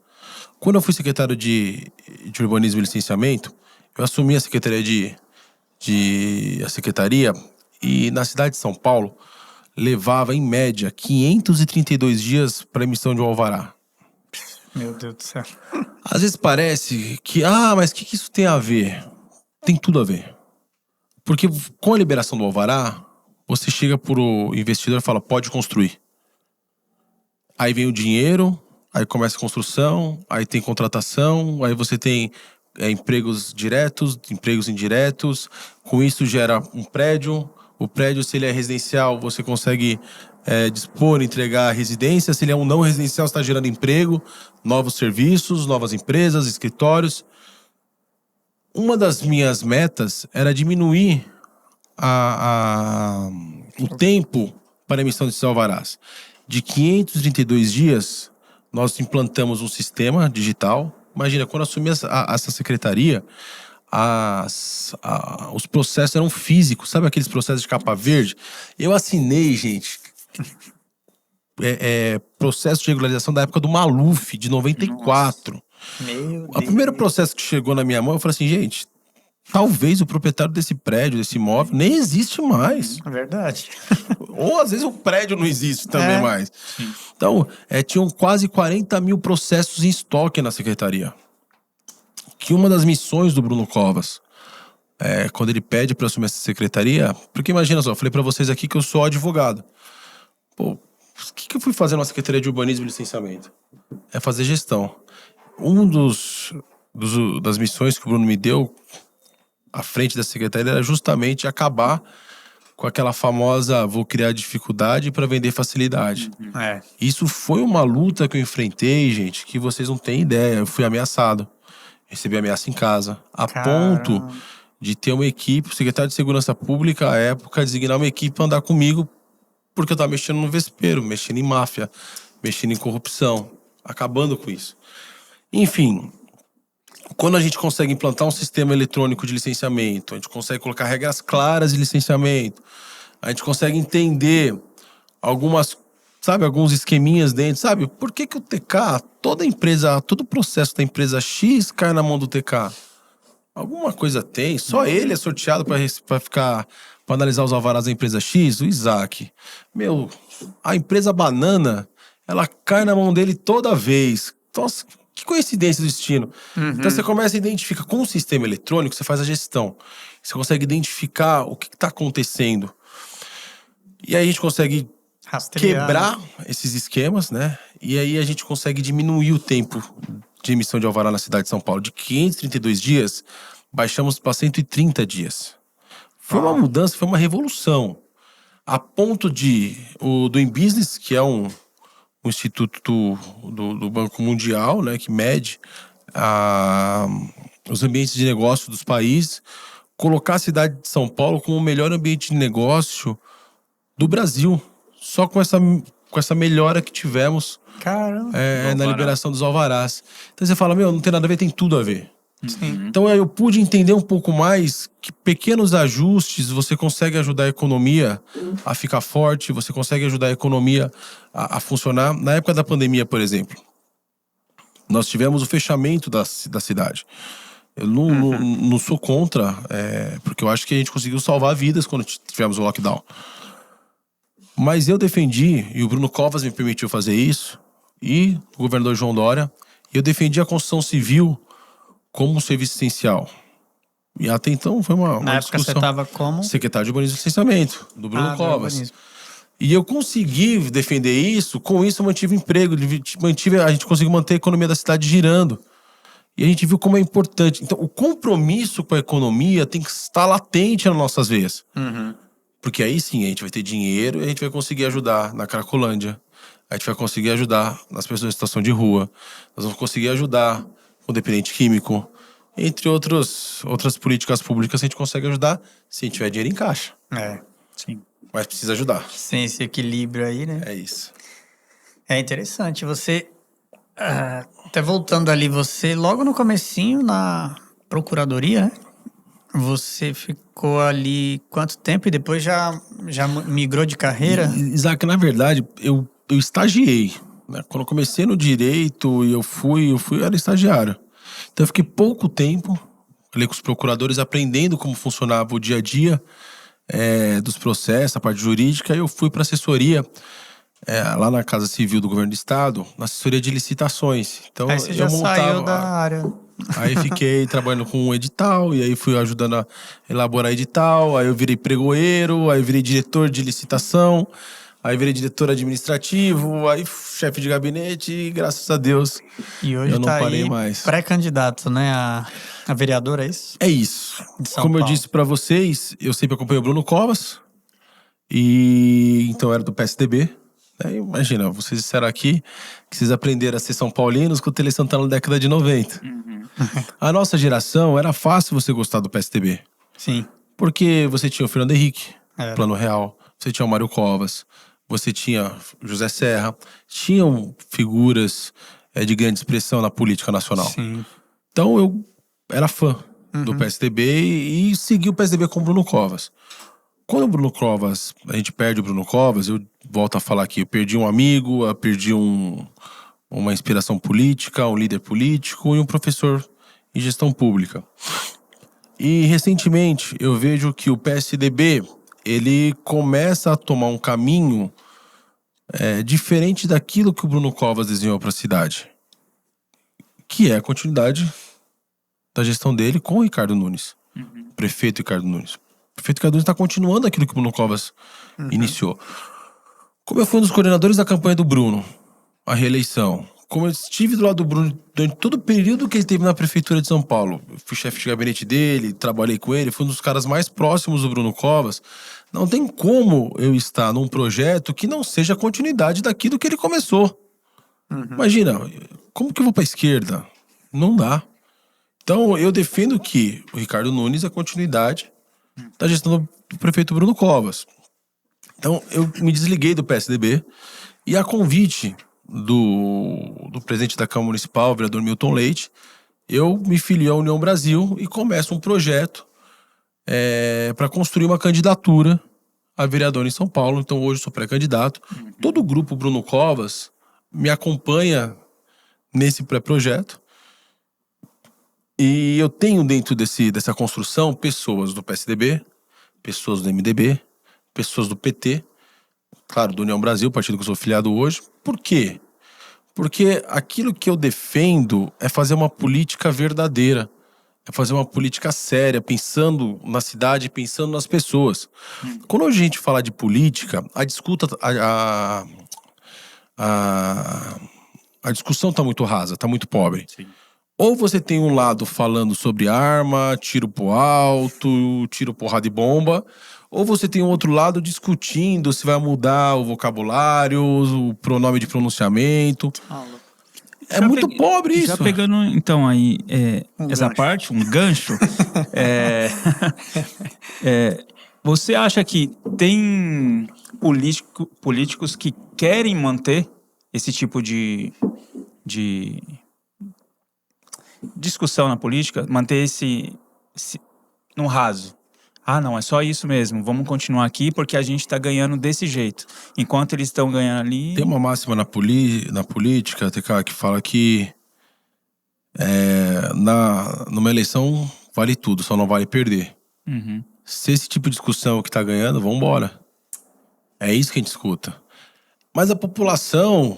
Quando eu fui secretário de Urbanismo e Licenciamento, eu assumi a secretaria a secretaria, e na cidade de São Paulo levava em média 532 dias para emissão de um alvará. Meu Deus do céu. Às vezes parece que, mas o que isso tem a ver? Tem tudo a ver. Porque com a liberação do alvará, você chega pro investidor e fala, pode construir. Aí vem o dinheiro, aí começa a construção, aí tem contratação, aí você tem empregos diretos, empregos indiretos. Com isso gera um prédio. O prédio, se ele é residencial, você consegue dispor, entregar a residência. Se ele é um não residencial, você está gerando emprego, novos serviços, novas empresas, escritórios. Uma das minhas metas era diminuir o tempo para a emissão desses alvarás. De 532 dias, nós implantamos um sistema digital. Imagina, quando eu assumi essa secretaria, os processos eram físicos. Sabe aqueles processos de capa verde? Eu assinei, gente, processo de regularização da época do Maluf, de 94. Meu O primeiro processo que chegou na minha mão, eu falei assim, gente, talvez o proprietário desse prédio, desse imóvel, nem existe mais. É verdade. Ou às vezes o prédio não existe também mais. Então, tinham quase 40 mil processos em estoque na secretaria. Que uma das missões do Bruno Covas, quando ele pede para assumir essa secretaria, porque imagina só, eu falei para vocês aqui que eu sou advogado. Pô, o que eu fui fazer na Secretaria de Urbanismo e Licenciamento? É fazer gestão. Das missões que o Bruno me deu à frente da secretaria era justamente acabar com aquela famosa vou criar dificuldade para vender facilidade. Isso foi uma luta que eu enfrentei, gente, que vocês não têm ideia. Eu fui ameaçado. Recebi ameaça em casa. A ponto de ter uma equipe, o secretário de Segurança Pública, à época, designar uma equipe para andar comigo, porque eu estava mexendo no vespeiro, mexendo em máfia, mexendo em corrupção, acabando com isso. Enfim, quando a gente consegue implantar um sistema eletrônico de licenciamento, a gente consegue colocar regras claras de licenciamento, a gente consegue entender alguns esqueminhas dentro, sabe? Por que o TK, todo o processo da empresa X cai na mão do TK? Alguma coisa tem, só ele é sorteado para analisar os alvarás da empresa X, o Isaac. A empresa Banana, ela cai na mão dele toda vez. Nossa, que coincidência do destino. Então você começa a identificar, com o sistema eletrônico, você faz a gestão. Você consegue identificar o que está acontecendo. E aí a gente consegue quebrar esses esquemas, né? E aí a gente consegue diminuir o tempo de emissão de alvará na cidade de São Paulo. De 532 dias, baixamos para 130 dias. Foi uma mudança, foi uma revolução. A ponto do Doing Business, que é um instituto do Banco Mundial, né, que mede os ambientes de negócio dos países, colocar a cidade de São Paulo como o melhor ambiente de negócio do Brasil. Só com essa melhora que tivemos na liberação dos alvarás. Então você fala, não tem nada a ver, tem tudo a ver. Sim. Então eu pude entender um pouco mais que pequenos ajustes você consegue ajudar a economia a ficar forte, você consegue ajudar a economia a funcionar. Na época da pandemia, por exemplo, nós tivemos o fechamento da cidade. Eu não sou contra, porque eu acho que a gente conseguiu salvar vidas quando tivemos o lockdown. Mas eu defendi, e o Bruno Covas me permitiu fazer isso, e o governador João Dória, eu defendi a construção civil como um serviço essencial. E até então foi uma Na época discussão. você estava como? Secretário de Urbanismo e Licenciamento, do Bruno Covas. E eu consegui defender isso, com isso eu mantive emprego, a gente conseguiu manter a economia da cidade girando. E a gente viu como é importante. Então, o compromisso com a economia tem que estar latente nas nossas veias. Porque aí sim a gente vai ter dinheiro e a gente vai conseguir ajudar na Cracolândia. A gente vai conseguir ajudar nas pessoas em situação de rua. Nós vamos conseguir ajudar com o dependente químico. Entre outras políticas públicas, a gente consegue ajudar se a gente tiver dinheiro em caixa. Sim. Mas precisa ajudar. Sem esse equilíbrio aí, né? É isso. É interessante. Você, até voltando ali, você logo no comecinho na procuradoria, né? Você ficou ali quanto tempo e depois já migrou de carreira? Isaac, na verdade, eu estagiei. Né? Quando eu comecei no direito e eu era estagiário. Então eu fiquei pouco tempo ali com os procuradores aprendendo como funcionava o dia a dia dos processos, a parte jurídica. E eu fui para assessoria lá na Casa Civil do Governo do Estado, na assessoria de licitações. Então Aí você já saiu da área. Aí fiquei trabalhando com um edital, e aí fui ajudando a elaborar edital, aí eu virei pregoeiro, aí eu virei diretor de licitação, aí virei diretor administrativo, aí chefe de gabinete, e graças a Deus E hoje eu não tá parei aí mais. pré-candidato, né? A vereador, é isso? É isso. De São Como eu Paulo. disse pra vocês, eu sempre acompanhei o Bruno Covas, e então eu era do PSDB. Imagina, vocês disseram aqui que vocês aprenderam a ser São Paulinos com o Tele Santana na década de 90. A nossa geração, era fácil você gostar do PSDB. Sim. Porque você tinha o Fernando Henrique, Era. Plano Real, você tinha o Mário Covas, você tinha José Serra, tinham figuras de grande expressão na política nacional. Sim. Então eu era fã do PSDB e segui o PSDB com o Bruno Covas. Quando o Bruno Covas, a gente perde o Bruno Covas, eu volto a falar aqui, eu perdi um amigo, eu perdi uma inspiração política, um líder político e um professor em gestão pública. E recentemente eu vejo que o PSDB, ele começa a tomar um caminho diferente daquilo que o Bruno Covas desenhou para a cidade. Que é a continuidade da gestão dele com o Ricardo Nunes. O prefeito Ricardo Nunes. O prefeito Ricardo Nunes está continuando aquilo que o Bruno Covas iniciou. Como eu fui um dos coordenadores da campanha do Bruno, a reeleição, como eu estive do lado do Bruno durante todo o período que ele esteve na prefeitura de São Paulo, eu fui chefe de gabinete dele, trabalhei com ele, fui um dos caras mais próximos do Bruno Covas, não tem como eu estar num projeto que não seja a continuidade daquilo que ele começou. Imagina, como que eu vou para a esquerda? Não dá. Então eu defendo que o Ricardo Nunes é a continuidade da gestão do prefeito Bruno Covas. Então eu me desliguei do PSDB e a convite do presidente da Câmara Municipal, o vereador Milton Leite, eu me filio à União Brasil e começo um projeto para construir uma candidatura a vereador em São Paulo. Então hoje eu sou pré-candidato. Todo o grupo Bruno Covas me acompanha nesse pré-projeto. E eu tenho dentro dessa construção pessoas do PSDB, pessoas do MDB, pessoas do PT, claro, do União Brasil, partido que eu sou filiado hoje. Por quê? Porque aquilo que eu defendo é fazer uma política verdadeira, é fazer uma política séria, pensando na cidade, pensando nas pessoas. Quando a gente fala de política, a discussão está muito rasa, está muito pobre. Sim. Ou você tem um lado falando sobre arma, tiro pro alto, tiro, porrada e bomba, ou você tem um outro lado discutindo se vai mudar o vocabulário, o pronome de pronunciamento. É Já muito peguei- pobre isso. Já pegando, então, aí, essa gancho. parte, um gancho. Você acha que tem políticos que querem manter esse tipo de discussão na política, manter esse no raso? Ah, não, é só isso mesmo, vamos continuar aqui porque a gente está ganhando desse jeito. Enquanto eles estão ganhando ali... Tem uma máxima na política, TK, que fala que numa eleição vale tudo, só não vale perder. Uhum. Se esse tipo de discussão que tá ganhando, vambora. É isso que a gente escuta. Mas a população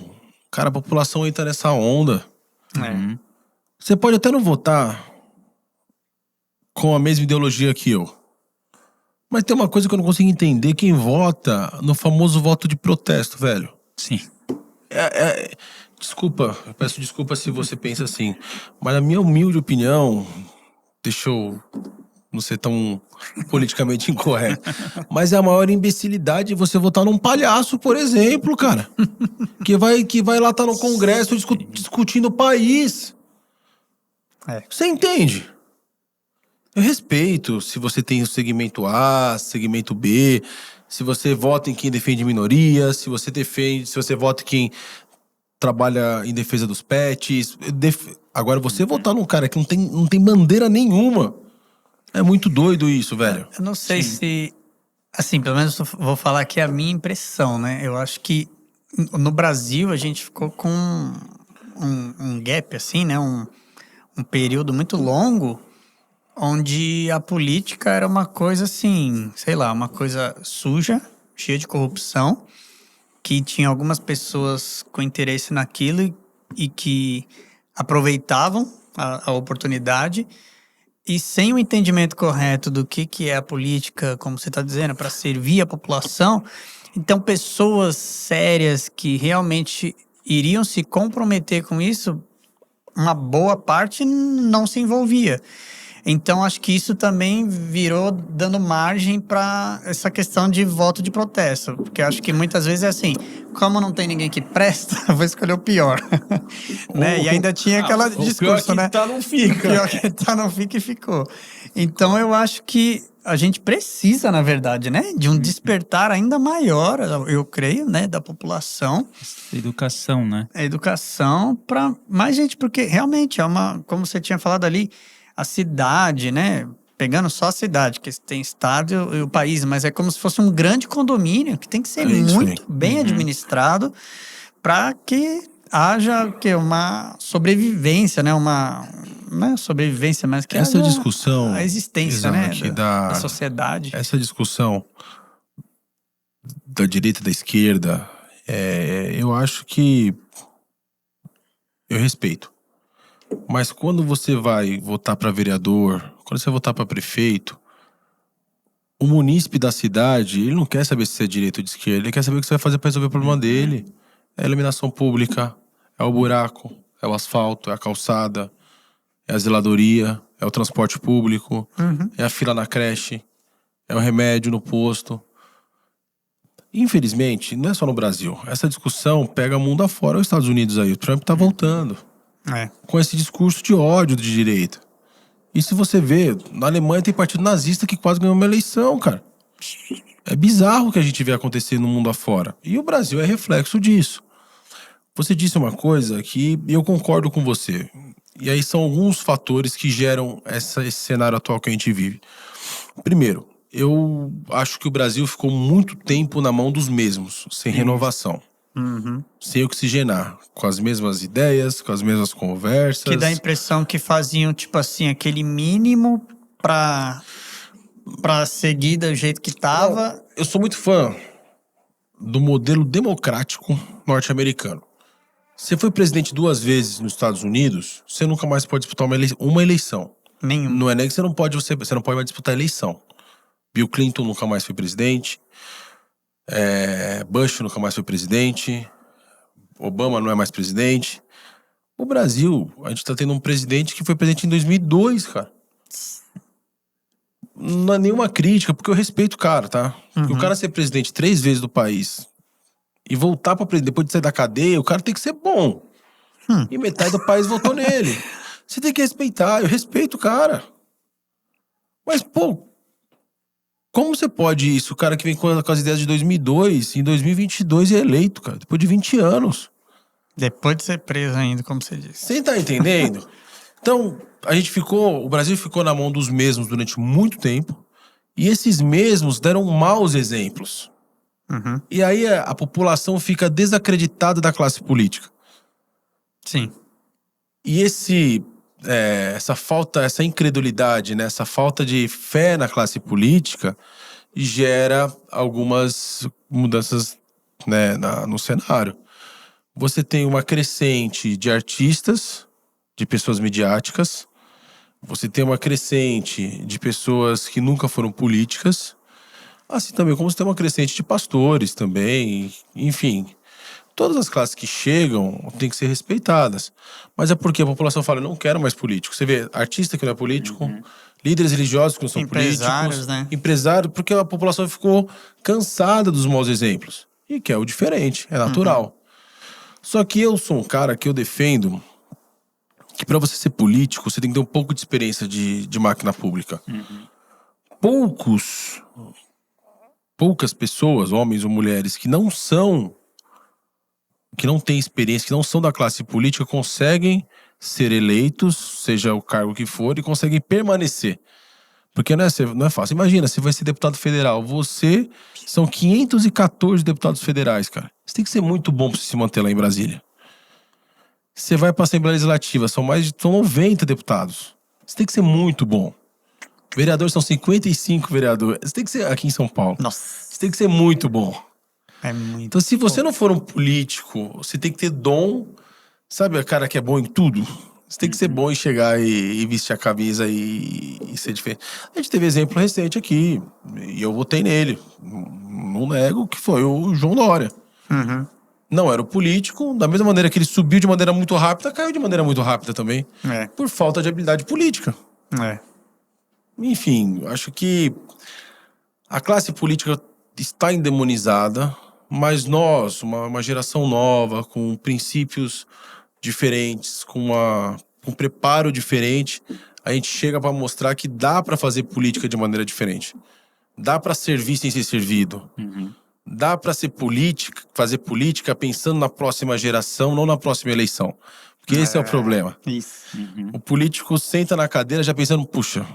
entra nessa onda. Uhum. Você pode até não votar com a mesma ideologia que eu. Mas tem uma coisa que eu não consigo entender. Quem vota no famoso voto de protesto, velho. Sim. Desculpa, eu peço desculpa se você pensa assim. Mas na minha humilde opinião, deixa eu não ser tão politicamente incorreto. Mas é a maior imbecilidade você votar num palhaço, por exemplo, cara. que vai lá estar no Congresso discutindo o país. Você entende? Eu respeito se você tem o segmento A, segmento B, se você vota em quem defende minorias, se você vota em quem trabalha em defesa dos pets. Agora, você votar num cara que não tem bandeira nenhuma, é muito doido isso, velho. Eu não sei se... Assim, pelo menos eu vou falar aqui a minha impressão, né? Eu acho que no Brasil a gente ficou com um gap, assim, né? Um período muito longo onde a política era uma coisa assim, sei lá, uma coisa suja, cheia de corrupção, que tinha algumas pessoas com interesse naquilo e que aproveitavam a oportunidade e sem o entendimento correto do que é a política, como você está dizendo, para servir a população. Então, pessoas sérias que realmente iriam se comprometer com isso, uma boa parte não se envolvia. Então, acho que isso também virou dando margem para essa questão de voto de protesto. Porque acho que muitas vezes é assim, como não tem ninguém que presta, vou escolher o pior. Né? E ainda tinha aquela discurso, pior né? que tá, não fica. Pior que tá, não fica e ficou. Então, eu acho que a gente precisa, na verdade, né? De um despertar ainda maior, eu creio, né? Da população. Educação, né? A educação para mais gente, porque realmente é como você tinha falado ali, a cidade, né? Pegando só a cidade, que tem estado e o país, mas é como se fosse um grande condomínio que tem que ser muito bem administrado para que haja uma sobrevivência, né? Não é sobrevivência, mas que essa haja discussão, a existência, exato, né? Da sociedade. Essa discussão da direita e da esquerda, eu acho que eu respeito. Mas quando você vai votar para vereador, quando você vai votar para prefeito, o munícipe da cidade, ele não quer saber se você é direita ou de esquerda, ele quer saber o que você vai fazer para resolver o problema dele. É a iluminação pública, é o buraco, é o asfalto, é a calçada, é a zeladoria, é o transporte público, é a fila na creche, é o remédio no posto. Infelizmente, não é só no Brasil. Essa discussão pega mundo afora, os Estados Unidos aí. O Trump tá voltando. Com esse discurso de ódio de direita. E se você vê, na Alemanha tem partido nazista que quase ganhou uma eleição, cara. É bizarro o que a gente vê acontecer no mundo afora. E o Brasil é reflexo disso. Você disse uma coisa que eu concordo com você. E aí são alguns fatores que geram esse cenário atual que a gente vive. Primeiro, eu acho que o Brasil ficou muito tempo na mão dos mesmos, sem renovação. Sem oxigenar, com as mesmas ideias, com as mesmas conversas. Que dá a impressão que faziam, tipo assim, aquele mínimo pra seguir do jeito que tava. Eu sou muito fã do modelo democrático norte-americano. Você foi presidente 2 vezes nos Estados Unidos, você nunca mais pode disputar uma eleição. Nenhum. Não é nem que você não pode mais disputar eleição. Bill Clinton nunca mais foi presidente. Bush nunca mais foi presidente. Obama não é mais presidente. O Brasil, a gente tá tendo um presidente que foi presidente em 2002, cara. Não é nenhuma crítica, porque eu respeito o cara, tá? Porque o cara ser presidente 3 vezes do país e voltar pra presidente depois de sair da cadeia, o cara tem que ser bom. E metade do país votou nele. Você tem que respeitar, eu respeito o cara. Mas, pô, como você pode isso? O cara que vem com as ideias de 2002, em 2022 é eleito, cara. Depois de 20 anos. Depois de ser preso ainda, como você disse. Você tá entendendo? Então, o Brasil ficou na mão dos mesmos durante muito tempo. E esses mesmos deram maus exemplos. E aí a população fica desacreditada da classe política. Sim. E essa incredulidade, né, essa falta de fé na classe política gera algumas mudanças, né, no cenário. Você tem uma crescente de artistas, de pessoas midiáticas. Você tem uma crescente de pessoas que nunca foram políticas. Assim também como você tem uma crescente de pastores também. Enfim, todas as classes que chegam têm que ser respeitadas. Mas é porque a população fala, eu não quero mais político. Você vê artista que não é político, líderes religiosos que não são Empresários, políticos. né? Empresário, porque a população ficou cansada dos maus exemplos. E quer o diferente, é natural. Só que eu sou um cara que eu defendo que para você ser político, você tem que ter um pouco de experiência de máquina pública. Poucas pessoas, homens ou mulheres, que não têm experiência, que não são da classe política, conseguem ser eleitos, seja o cargo que for, e conseguem permanecer. Porque não é fácil. Imagina, você vai ser deputado federal. São 514 deputados federais, cara. Você tem que ser muito bom pra você se manter lá em Brasília. Você vai pra Assembleia Legislativa, são 90 deputados. Você tem que ser muito bom. Vereadores são 55 vereadores. Você tem que ser aqui em São Paulo. Nossa. Você tem que ser muito bom. É muito. Então, se você não for um político, você tem que ter dom. Sabe a cara que é bom em tudo? Você tem que ser bom em chegar e vestir a camisa e ser diferente. A gente teve exemplo recente aqui, e eu votei nele. Não nego, que foi o João Dória. Não era o político, da mesma maneira que ele subiu de maneira muito rápida, caiu de maneira muito rápida também. Por falta de habilidade política. Enfim, acho que a classe política está endemonizada, mas nós, uma geração nova, com princípios diferentes, com um preparo diferente, a gente chega para mostrar que dá para fazer política de maneira diferente. Dá para servir sem ser servido. Dá para fazer política pensando na próxima geração, não na próxima eleição. Porque esse é o problema. Isso. O político senta na cadeira já pensando, puxa,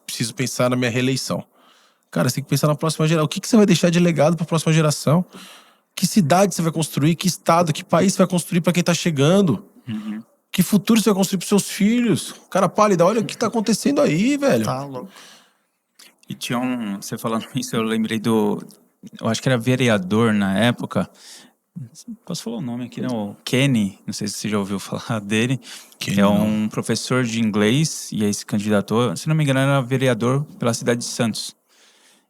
preciso pensar na minha reeleição. Cara, você tem que pensar na próxima geração. O que você vai deixar de legado para a próxima geração? Que cidade você vai construir? Que estado, que país você vai construir para quem tá chegando? Que futuro você vai construir para seus filhos? Cara pálida, olha o que tá acontecendo aí, velho. Tá louco. E tinha você falando isso, eu lembrei eu acho que era vereador na época. Posso falar o nome aqui, né? O Kenny, não sei se você já ouviu falar dele. Kenny, é um professor de inglês e aí se candidatou, se não me engano, era vereador pela cidade de Santos.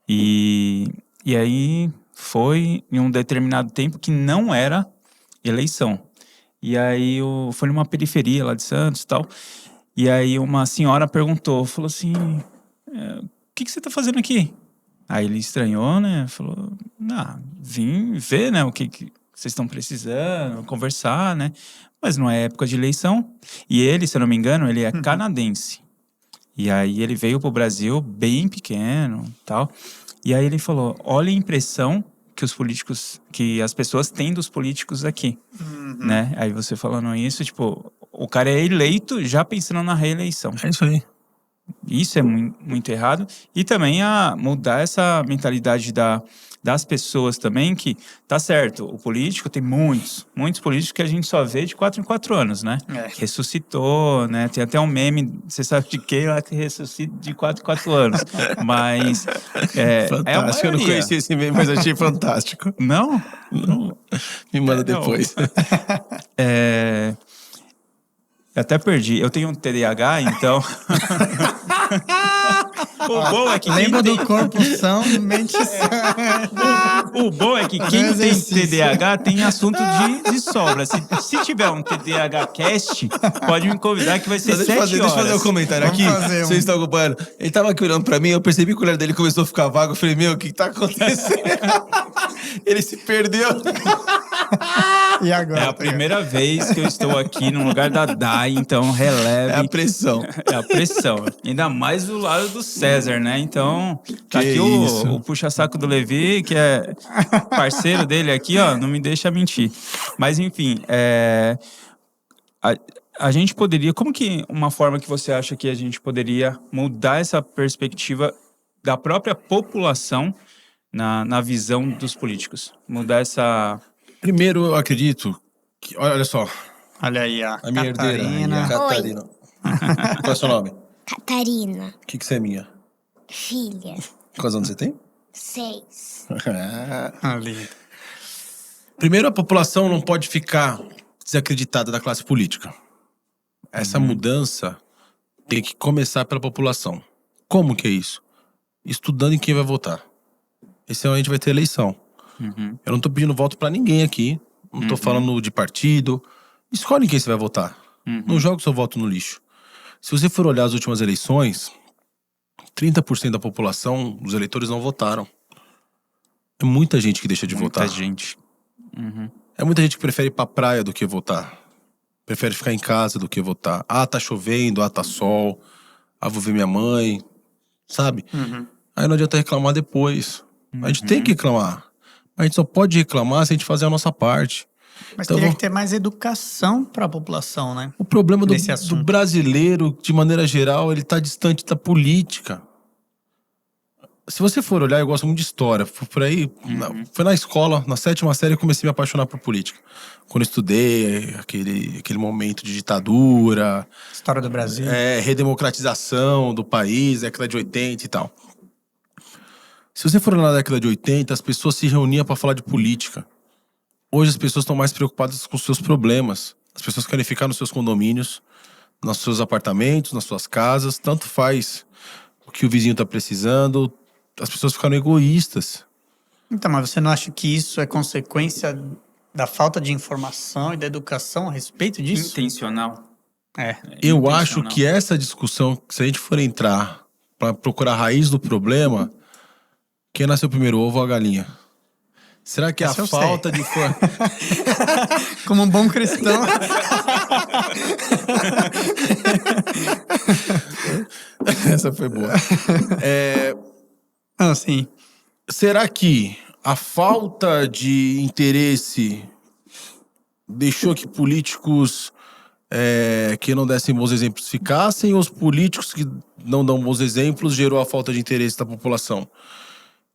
E aí foi em um determinado tempo que não era eleição. E aí foi numa periferia lá de Santos e tal. E aí uma senhora falou assim, o que você tá fazendo aqui? Aí ele estranhou, né? Falou, vim ver, né, o que vocês estão precisando, conversar, né? Mas não é época de eleição. E ele, se eu não me engano, ele é canadense. E aí ele veio pro Brasil bem pequeno e tal. E aí ele falou, olha a impressão que as pessoas têm dos políticos aqui, né? Aí você falando isso, tipo, o cara é eleito já pensando na reeleição. É isso aí. Isso é muito errado. E também mudar essa mentalidade das pessoas também, que tá certo, o político tem muitos políticos que a gente só vê de 4 em 4 anos, né? Ressuscitou, né? Tem até um meme, você sabe de quem lá que ressuscita de 4 em 4 anos. Mas fantástico, eu não conhecia esse meme, mas achei fantástico. Não? Me manda depois. Eu até perdi. Eu tenho um TDAH, então... O bom é que lembra do corpo são, mente sã. O bom é que quem tem TDAH tem assunto de sobra. Se tiver um TDAH cast, pode me convidar que vai ser 7 horas. Deixa eu fazer um comentário aqui. Vocês estão acompanhando. Ele tava aqui olhando pra mim, eu percebi que o olhar dele começou a ficar vago. Eu falei, o que tá acontecendo? Ele se perdeu. E agora? É a primeira vez que eu estou aqui no lugar da Dai, então releve. É a pressão. É a pressão. Ainda mais do lado do César, né? Então, tá aqui o puxa-saco do Levi, que é parceiro dele aqui, ó, não me deixa mentir. Mas, enfim, a gente poderia... uma forma que você acha que a gente poderia mudar essa perspectiva da própria população na visão dos políticos? Mudar essa... Primeiro, eu acredito que... Olha só. Olha aí, a minha herdeira. Catarina. Qual é o seu nome? Catarina. O que você é minha? Filha. Quantos anos você tem? 6. Ali. Primeiro, a população não pode ficar desacreditada da classe política. Essa mudança tem que começar pela população. Como que é isso? Estudando em quem vai votar. Esse ano a gente vai ter eleição. Eu não tô pedindo voto pra ninguém aqui. não tô falando de partido. Escolhe em quem você vai votar. Não joga o seu voto no lixo. Se você for olhar as últimas eleições, 30% da população, os eleitores não votaram. É muita gente que deixa de votar. Muita gente. É muita gente que prefere ir pra praia do que votar. Prefere ficar em casa do que votar. Ah, tá chovendo, tá sol. Ah, vou ver minha mãe. Sabe? Aí não adianta reclamar depois. A gente tem que reclamar. A gente só pode reclamar se a gente fazer a nossa parte. Mas Então, teria que ter mais educação para a população, né? o problema Nesse do assunto. brasileiro, de maneira geral, ele tá distante da política. Se você for olhar, eu gosto muito de história. Por aí, foi na escola, na 7ª série, eu comecei a me apaixonar por política. Quando eu estudei, aquele momento de ditadura, História do Brasil. redemocratização do país, década de 80 e tal. Se você for na década de 80, as pessoas se reuniam para falar de política. Hoje as pessoas estão mais preocupadas com os seus problemas. As pessoas querem ficar nos seus condomínios, nos seus apartamentos, nas suas casas. Tanto faz o que o vizinho está precisando. As pessoas ficaram egoístas. Então, mas você não acha que isso é consequência da falta de informação e da educação a respeito disso? Intencional. Eu acho que essa discussão, se a gente for entrar para procurar a raiz do problema, quem nasceu primeiro, o ovo ou a galinha? Será que Essa a eu sei. falta de... Como um bom cristão. Essa foi boa. Não, sim. Será que a falta de interesse deixou que políticos que não dessem bons exemplos ficassem, ou os políticos que não dão bons exemplos gerou a falta de interesse da população?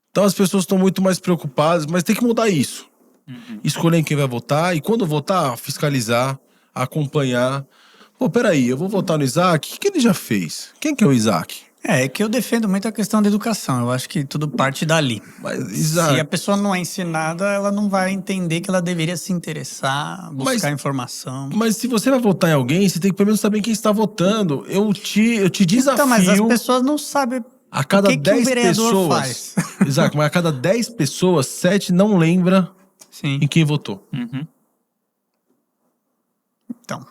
Então as pessoas estão muito mais preocupadas, mas tem que mudar isso. Escolher quem vai votar e quando votar, fiscalizar, acompanhar. Pô, peraí, eu vou votar no Isaac? O que ele já fez? Quem que é o Isaac? É que eu defendo muito a questão da educação. Eu acho que tudo parte dali. Mas, Se Isaac, a pessoa não é ensinada, ela não vai entender que ela deveria se interessar, buscar informação. mas se você vai votar em alguém, você tem que pelo menos saber quem está votando. Eu te desafio... Então, mas as pessoas não sabem A cada o que 10 o vereador pessoas... faz. Exato, mas a cada 10 pessoas, 7 não lembra Sim. em quem votou. Então.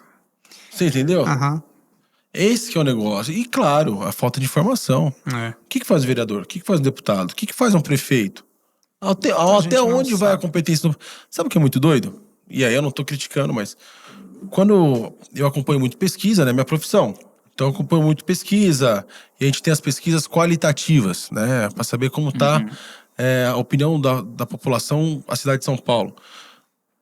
Você entendeu? Aham. Esse que é o negócio. E claro, a falta de informação. É. O que faz o vereador? O que faz o deputado? O que faz um prefeito? Até não onde vai a sabe. competência? Sabe o que é muito doido? E aí eu não tô criticando, mas... Quando eu acompanho muito pesquisa, né? Minha profissão. Então eu acompanho muito pesquisa. E a gente tem as pesquisas qualitativas, né? Pra saber como tá a opinião da população, a cidade de São Paulo.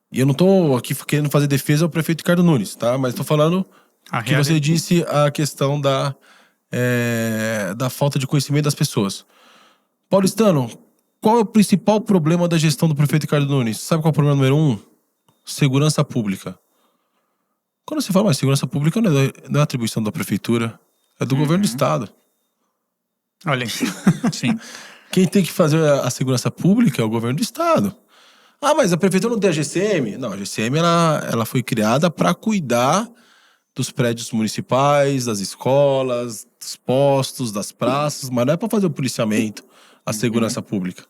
E eu não tô aqui querendo fazer defesa ao prefeito Ricardo Nunes, tá? Mas tô falando... que você disse a questão da falta de conhecimento das pessoas. Paulistano, qual é o principal problema da gestão do prefeito Ricardo Nunes? Sabe qual é o problema número 1? Segurança pública. Quando você fala, mas segurança pública não é atribuição da prefeitura, é do governo do estado. Olha aí. Sim. Quem tem que fazer a segurança pública é o governo do estado. Ah, mas a prefeitura não tem a GCM? Não, a GCM ela foi criada para cuidar dos prédios municipais, das escolas, dos postos, das praças, mas não é para fazer o policiamento, a segurança pública.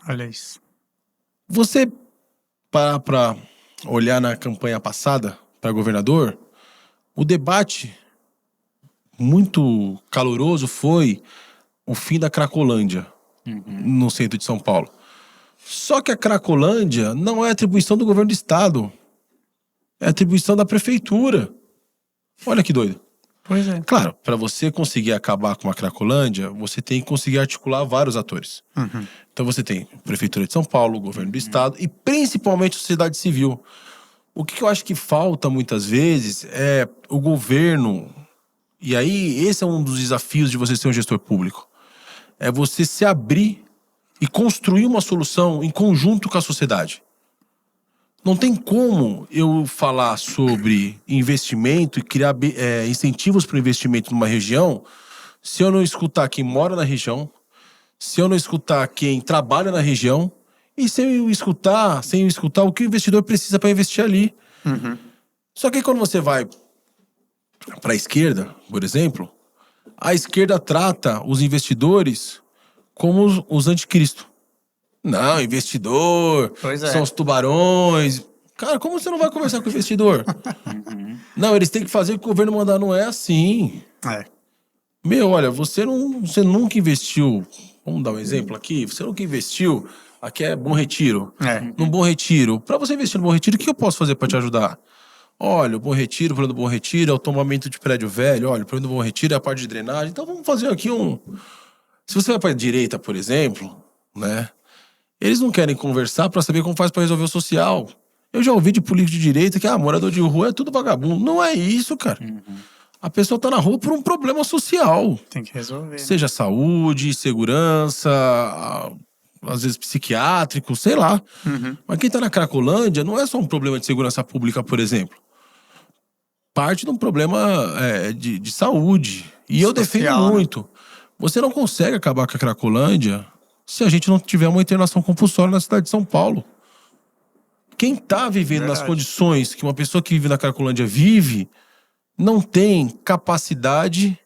Olha isso. Você parar para olhar na campanha passada para governador, o debate muito caloroso foi o fim da Cracolândia no centro de São Paulo. Só que a Cracolândia não é atribuição do governo do estado, é atribuição da prefeitura. Olha que doido. Pois é. Claro, para você conseguir acabar com a Cracolândia, você tem que conseguir articular vários atores. Então você tem a Prefeitura de São Paulo, o governo do estado e principalmente a sociedade civil. O que eu acho que falta muitas vezes é o governo, e aí esse é um dos desafios de você ser um gestor público, é você se abrir e construir uma solução em conjunto com a sociedade. Não tem como eu falar sobre investimento e criar incentivos para o investimento numa região se eu não escutar quem mora na região, se eu não escutar quem trabalha na região e sem eu escutar o que o investidor precisa para investir ali. Só que quando você vai para a esquerda, por exemplo, a esquerda trata os investidores como os anticristo. Não, investidor, Pois é. são os tubarões. Cara, como você não vai conversar com o investidor? Não, eles têm que fazer o que o governo mandar. Não é assim. É. Meu, olha, você nunca investiu. Vamos dar um exemplo aqui. Você nunca investiu. Aqui é Bom Retiro. É. No Bom Retiro. Para você investir no Bom Retiro, o que eu posso fazer para te ajudar? Olha, o Bom Retiro, o plano do Bom Retiro é o tombamento de prédio velho. Olha, o plano do Bom Retiro é a parte de drenagem. Então vamos fazer aqui um. Se você vai para a direita, por exemplo, né? Eles não querem conversar para saber como faz para resolver o social. Eu já ouvi de político de direita que morador de rua é tudo vagabundo. Não é isso, cara. A pessoa tá na rua por um problema social. Tem que resolver. Seja saúde, segurança, às vezes psiquiátrico, sei lá. Mas quem tá na Cracolândia não é só um problema de segurança pública, por exemplo. Parte de um problema de saúde. E eu defendo Social, né? muito. Você não consegue acabar com a Cracolândia se a gente não tiver uma internação compulsória na cidade de São Paulo. Quem tá vivendo nas Verdade. condições que uma pessoa que vive na Cracolândia vive, não tem capacidade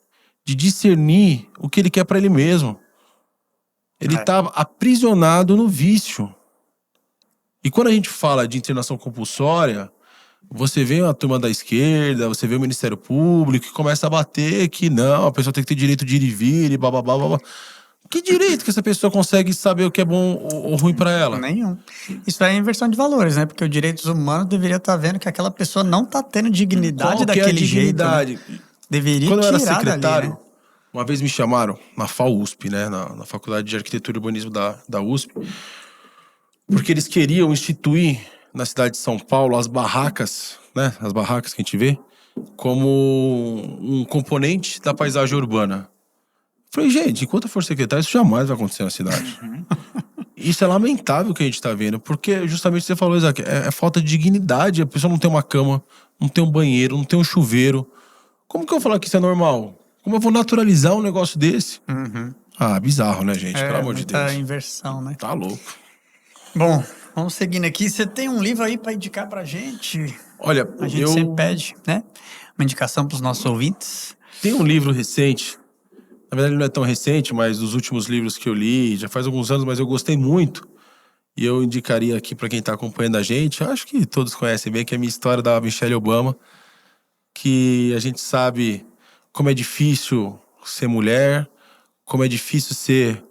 de discernir o que ele quer pra ele mesmo. Ele tá aprisionado no vício. E quando a gente fala de internação compulsória, você vê a turma da esquerda, você vê o Ministério Público que começa a bater que não, a pessoa tem que ter direito de ir e vir e bababá, babá. Que direito que essa pessoa consegue saber o que é bom ou ruim pra ela? Nenhum. Isso é inversão de valores, né? Porque os direitos humanos deveria estar vendo que aquela pessoa não tá tendo dignidade Qual que é a daquele jeito. Né? dignidade? Deveria Quando eu era tirar secretário, dali, né? uma vez me chamaram na FAUSP, né, na Faculdade de Arquitetura e Urbanismo da USP, porque eles queriam instituir na cidade de São Paulo as barracas, né, as barracas que a gente vê, como um componente da paisagem urbana. Falei, gente, enquanto eu for secretário, isso jamais vai acontecer na cidade. Isso é lamentável que a gente tá vendo, porque justamente você falou, Isaac, é falta de dignidade. A pessoa não tem uma cama, não tem um banheiro, não tem um chuveiro. Como que eu vou falar que isso é normal? Como eu vou naturalizar um negócio desse? Bizarro, né, gente? Pelo amor de muita Deus. inversão, né? Tá louco. Bom, vamos seguindo aqui. Você tem um livro aí pra indicar pra gente? Olha, A gente sempre pede, né? Uma indicação pros nossos ouvintes. tem um livro recente. Na verdade, ele não é tão recente, mas dos últimos livros que eu li, já faz alguns anos, mas eu gostei muito. E eu indicaria aqui para quem tá acompanhando a gente, acho que todos conhecem bem, que é a minha história da Michelle Obama, que a gente sabe como é difícil ser mulher, como é difícil ser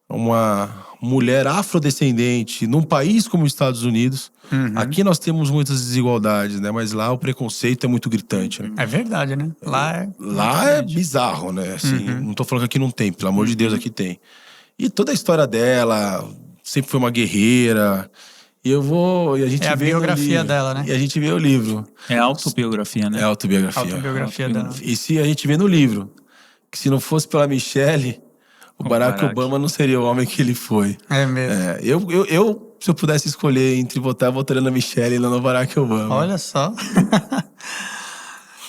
uma mulher afrodescendente num país como os Estados Unidos. Aqui nós temos muitas desigualdades, né? Mas lá o preconceito é muito gritante, né? É verdade, né? Lá é bizarro, né? Assim, não tô falando que aqui não tem, pelo amor de Deus, aqui tem. E toda a história dela, sempre foi uma guerreira. E a gente É a vê no biografia livro. dela, né? E a gente vê o livro. É autobiografia, né? É autobiografia. Autobiografia dela. E se a gente vê no livro, que se não fosse pela Michelle, o Barack Obama não seria o homem que ele foi. É mesmo. Eu, se eu pudesse escolher entre votar, eu votaria na Michelle e não no Barack Obama. Olha só.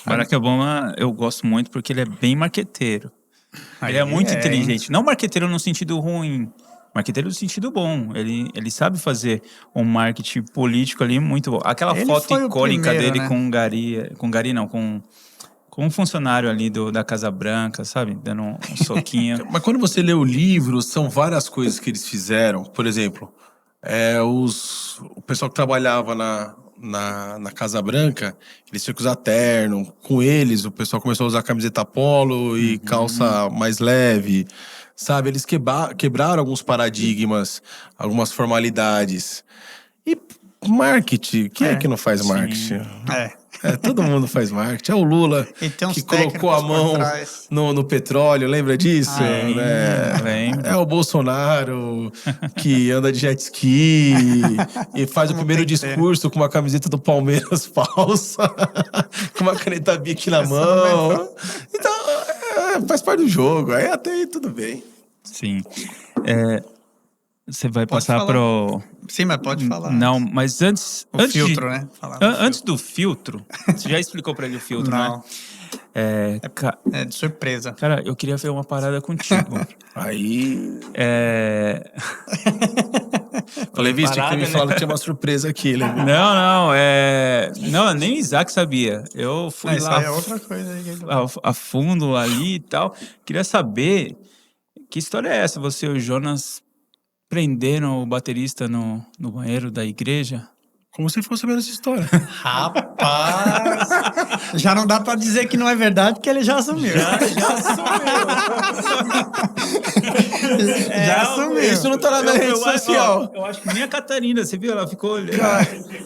Barack Obama eu gosto muito porque ele é bem marqueteiro. Ele é muito inteligente. Não marqueteiro no sentido ruim, marqueteiro no sentido bom. Ele sabe fazer um marketing político ali muito bom. Aquela Ele foto foi o icônica primeiro, dele né? com um funcionário ali da Casa Branca, sabe? Dando um soquinho. Mas quando você lê o livro, são várias coisas que eles fizeram. Por exemplo, o pessoal que trabalhava na Casa Branca, eles tinham que usar terno. Com eles, o pessoal começou a usar camiseta polo e calça mais leve. Sabe? Eles quebraram alguns paradigmas, algumas formalidades. E marketing, quem é que não faz marketing? Todo mundo faz marketing. É o Lula E tem uns que colocou a técnicos mão por trás. no petróleo, lembra disso? lembro. É o Bolsonaro que anda de jet ski e faz o Como primeiro tem que ser. discurso com uma camiseta do Palmeiras falsa, com uma caneta Bic na mão. Então, faz parte do jogo. Aí até aí tudo bem. Sim. Você vai Pode passar falar. pro... Sim, mas pode falar. Não, mas antes... O antes filtro, né? Falar Antes do filtro, você já explicou pra ele o filtro, Não. né? É de surpresa. Cara, eu queria ver uma parada contigo. Aí. Falei, Visto que me falaram que tinha uma surpresa aqui, né? Não, Não, nem o Isaac sabia. Eu fui Isso lá aí é outra coisa aí. a fundo ali e tal. Queria saber que história é essa? Você e o Jonas prenderam o baterista no banheiro da igreja? Como você ficou sabendo essa história? Rapaz! Já não dá pra dizer que não é verdade, porque ele já assumiu. Já assumiu. Isso não tá na minha rede social. Eu acho que nem a Catarina, você viu? Ela ficou olhando.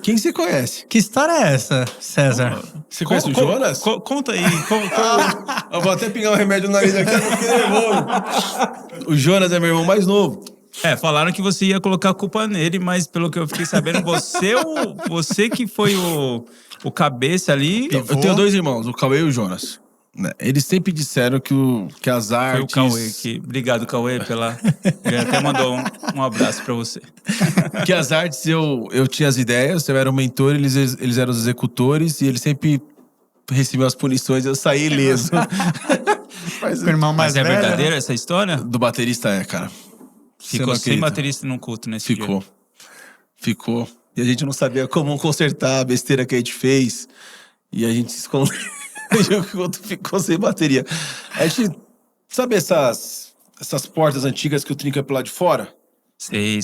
Quem você conhece? Que história é essa, César? Você conhece o Jonas? Conta aí. Eu vou até pingar um remédio no nariz aqui, eu fiquei nervoso. O Jonas é meu irmão mais novo. Falaram que você ia colocar a culpa nele, mas pelo que eu fiquei sabendo, você que foi o cabeça ali. Eu tenho 2 irmãos, o Cauê e o Jonas. Né? Eles sempre disseram que as artes... Foi o Cauê que... Obrigado, Cauê, pela... Ele até mandou um abraço pra você. Que as artes eu tinha as ideias, eu era o mentor, eles eram os executores e eles sempre recebiam as punições e eu saí ileso. O irmão mais Mas é velho, verdadeira né? essa história? Do baterista cara. Ficou sem baterista num culto nesse dia. Ficou. E a gente não sabia como consertar a besteira que a gente fez. E a gente se escondeu. E o outro ficou sem bateria. A gente... Sabe essas portas antigas que o trinco é pro lado de fora? Sei.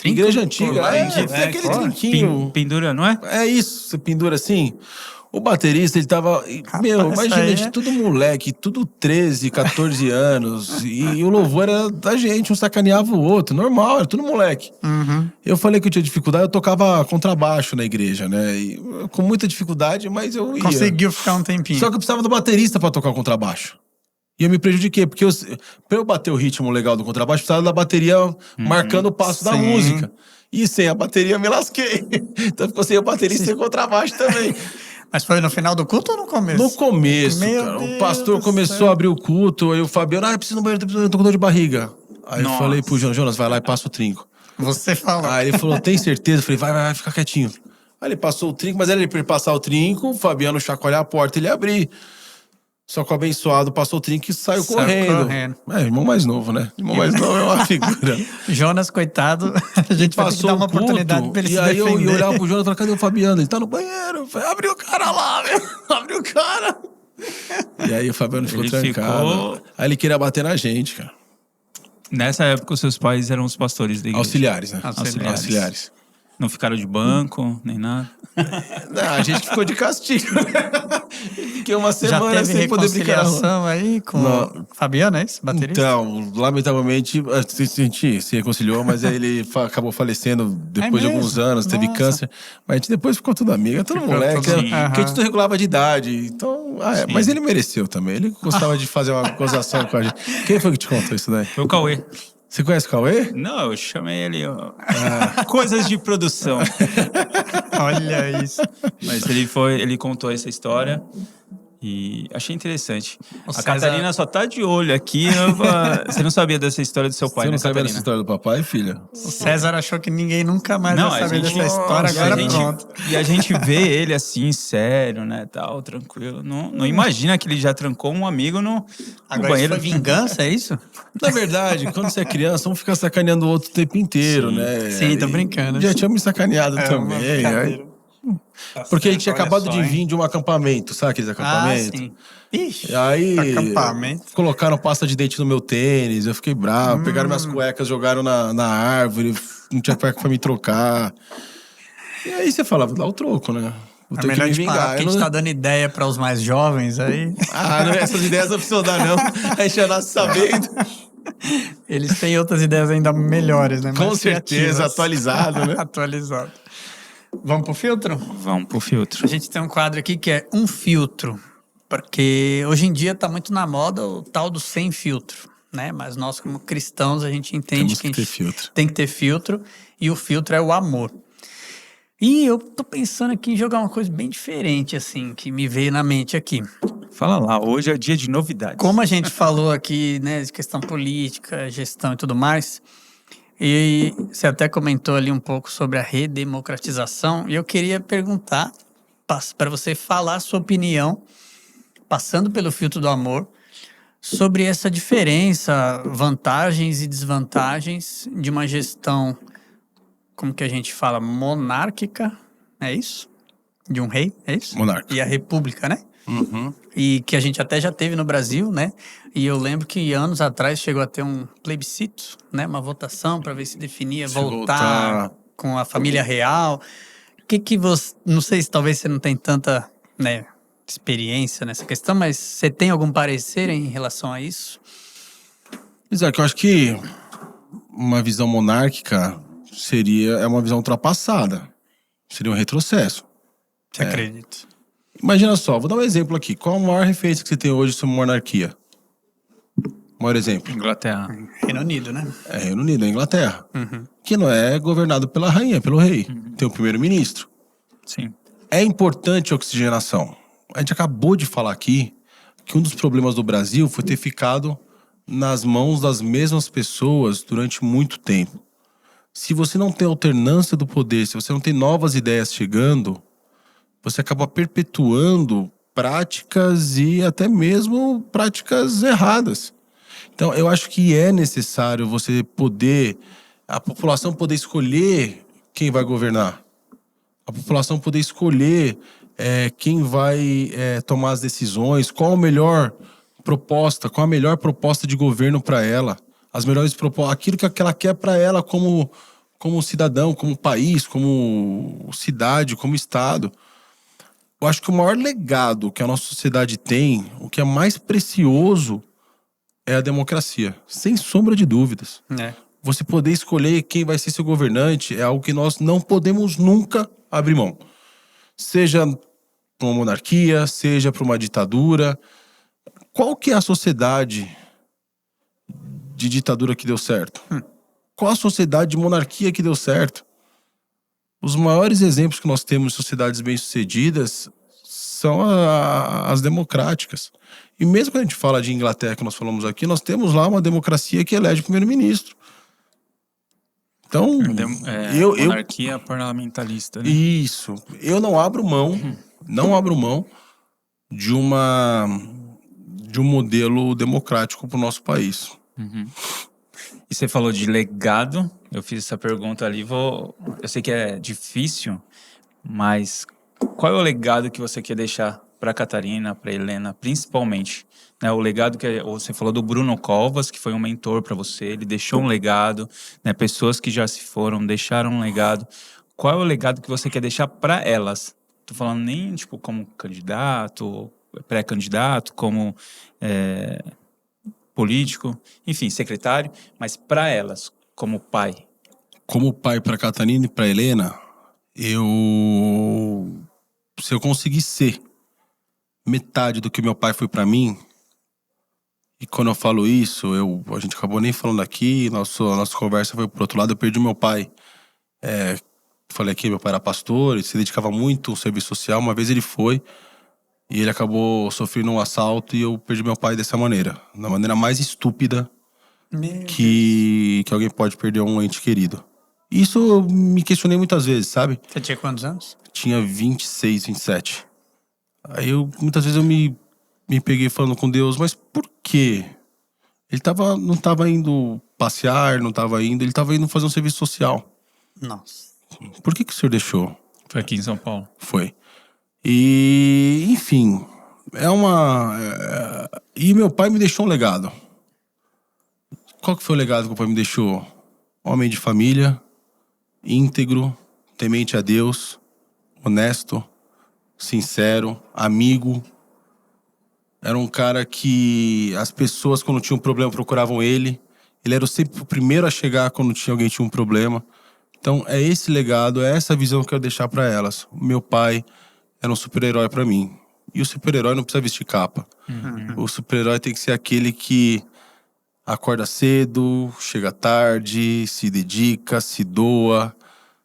Igreja antiga. É Aquele trinquinho. Pendura, não é? É isso, você pendura assim. O baterista, ele tava... imagina, a gente, tudo moleque, tudo 13, 14 anos. E o louvor era da gente, um sacaneava o outro. Normal, era tudo moleque. Eu falei que eu tinha dificuldade, eu tocava contrabaixo na igreja, né? E, com muita dificuldade, mas eu ia. Conseguiu ficar um tempinho. Só que eu precisava do baterista pra tocar o contrabaixo. E eu me prejudiquei, porque pra eu bater o ritmo legal do contrabaixo, eu precisava da bateria marcando o passo da música. E sem a bateria eu me lasquei. Então ficou sem a bateria e sem o contrabaixo também. Mas foi no final do culto ou no começo? No começo, Meu cara. Deus O pastor do começou céu. a abrir o culto, aí o Fabiano, eu preciso ir no banheiro, eu tô com dor de barriga. Aí eu falei pro Jonas, vai lá e passa o trinco. Você falou. Aí ele falou, tem certeza? Eu falei, vai, fica quietinho. Aí ele passou o trinco, mas era ele pra ele passar o trinco, o Fabiano chacoalhar a porta e ele abrir. Só que o abençoado passou o trinco e saiu correndo. Irmão mais novo, né? Irmão mais novo é uma figura. Jonas, coitado, a gente vai ter que dar uma oportunidade pra ele se e aí defender. eu olhava pro Jonas e falava, cadê o Fabiano? Ele tá no banheiro. Eu falei, abre o cara lá, meu. Abre o cara. E aí o Fabiano ficou trancado. Aí ele queria bater na gente, cara. Nessa época, os seus pais eram os pastores da igreja. Auxiliares, né? Auxiliares. Não ficaram de banco, nem nada? Não, a gente ficou de castigo. Fiquei uma Já semana teve sem poder brincar. reconciliação aí com o Fabiano, é isso? Baterista? Então, lamentavelmente, a gente se reconciliou, mas aí ele acabou falecendo depois de alguns anos, teve câncer. Mas a gente depois ficou tudo amigo, é todo moleque. Porque a gente não regulava de idade. Então, mas ele mereceu também. Ele gostava de fazer uma gozação com a gente. Quem foi que te contou isso daí? Foi o Cauê. Você conhece o Cauê? Não, eu chamei ele. Coisas de produção. Olha isso. Mas ele contou essa história e achei interessante. A César... Catarina só tá de olho aqui. Você não sabia dessa história do seu pai, Você não né, sabia Catarina? dessa história do papai, filha? O César achou que ninguém nunca mais vai saber dessa história, agora pronto. E a gente vê ele assim, sério, né, tal, tranquilo. Não imagina que ele já trancou um amigo no Agora banheiro. isso foi vingança, é isso? Na verdade, quando você é criança, um fica sacaneando o outro o tempo inteiro, né? Sim, tô brincando. Já tinha me sacaneado também. Aí... Porque a gente tinha acabado de vir de um acampamento, sabe aqueles acampamentos? Sim. Ixi, E aí, acampamento. colocaram pasta de dente no meu tênis, eu fiquei bravo. Pegaram minhas cuecas, jogaram na árvore, não tinha cueca pra me trocar. E aí você falava, dá o troco, né? Vou ter que melhor me de parar, vingar. porque a gente tá dando ideia para os mais jovens aí. Não, essas ideias não precisam dar, não. A gente já nasce sabendo. Eles têm outras ideias ainda melhores, né? Com Mais certeza, criativas. atualizado, né? Atualizado. Vamos pro filtro? Vamos pro filtro. A gente tem um quadro aqui que é um filtro. Porque hoje em dia tá muito na moda o tal do sem filtro, né? Mas nós, como cristãos, a gente entende Temos que ter filtro. Tem que ter filtro. E o filtro é o amor. E eu tô pensando aqui em jogar uma coisa bem diferente, assim, que me veio na mente aqui. Fala lá, hoje é dia de novidades. Como a gente falou aqui, né, de questão política, gestão e tudo mais, e você até comentou ali um pouco sobre a redemocratização, e eu queria perguntar para você falar a sua opinião, passando pelo filtro do amor, sobre essa diferença, vantagens e desvantagens de uma gestão, como que a gente fala, monárquica, é isso? De um rei, é isso? Monarca. E a república, né? Uhum. E que a gente até já teve no Brasil, né? E eu lembro que anos atrás chegou a ter um plebiscito, né? Uma votação para ver se definia voltar com a família real, que você... Não sei se talvez você não tem tanta, né, experiência nessa questão, mas você tem algum parecer em relação a isso? Isaac, eu acho que uma visão monárquica é uma visão ultrapassada. Seria um retrocesso. Você acredita? Imagina só, vou dar um exemplo aqui. Qual a maior referência que você tem hoje sobre monarquia? Maior exemplo. Inglaterra. Reino Unido, né? É Reino Unido, é Inglaterra. Que não é governado pela rainha, pelo rei. Tem o primeiro-ministro. Sim. É importante a oxigenação. A gente acabou de falar aqui que um dos problemas do Brasil foi ter ficado nas mãos das mesmas pessoas durante muito tempo. Se você não tem alternância do poder, se você não tem novas ideias chegando, você acaba perpetuando práticas e até mesmo práticas erradas. Então, eu acho que é necessário você poder, a população poder escolher quem vai governar. A população poder escolher quem vai tomar as decisões, qual a melhor proposta de governo para ela, as melhores propostas, aquilo que ela quer para ela como cidadão, como país, como cidade, como estado. Eu acho que o maior legado que a nossa sociedade tem, o que é mais precioso, é a democracia, sem sombra de dúvidas. Você poder escolher quem vai ser seu governante é algo que nós não podemos nunca abrir mão. Seja para uma monarquia, seja para uma ditadura. Qual que é a sociedade de ditadura que deu certo? Qual a sociedade de monarquia que deu certo? Os maiores exemplos que nós temos de sociedades bem-sucedidas são as democráticas. E mesmo quando a gente fala de Inglaterra, que nós falamos aqui, nós temos lá uma democracia que elege o primeiro-ministro. Então, Monarquia parlamentarista, né? Isso. Eu não abro mão de um modelo democrático para o nosso país. E você falou de legado. Eu fiz essa pergunta ali. Eu sei que é difícil, mas qual é o legado que você quer deixar para Catarina, para Helena, principalmente? Né, o legado que você falou do Bruno Covas, que foi um mentor para você. Ele deixou um legado. Né, pessoas que já se foram deixaram um legado. Qual é o legado que você quer deixar para elas? Tô falando nem tipo como candidato, pré-candidato, como político, enfim, secretário, mas para elas, como pai. Como pai para Catarina e para Helena, se eu conseguir ser metade do que meu pai foi para mim, e quando eu falo isso, a gente acabou nem falando aqui, nossa conversa foi pro outro lado, eu perdi meu pai. Falei aqui, meu pai era pastor, ele se dedicava muito ao serviço social, uma vez ele foi, e ele acabou sofrendo um assalto e eu perdi meu pai dessa maneira. Da maneira mais estúpida que alguém pode perder um ente querido. Isso eu me questionei muitas vezes, sabe? Você tinha quantos anos? Tinha 26, 27. Aí muitas vezes eu me peguei falando com Deus, mas por quê? Ele não estava indo passear, ele estava indo fazer um serviço social. Nossa. Por que o senhor deixou? Foi aqui em São Paulo. Foi. E, enfim, e meu pai me deixou um legado. Qual que foi o legado que o pai me deixou? Homem de família, íntegro, temente a Deus, honesto, sincero, amigo. Era um cara que as pessoas, quando tinham um problema, procuravam ele. Ele era sempre o primeiro a chegar quando alguém tinha um problema. Então, é esse legado, é essa visão que eu quero deixar para elas. O meu pai era um super-herói para mim. E o super-herói não precisa vestir capa. O super-herói tem que ser aquele que acorda cedo, chega tarde, se dedica, se doa,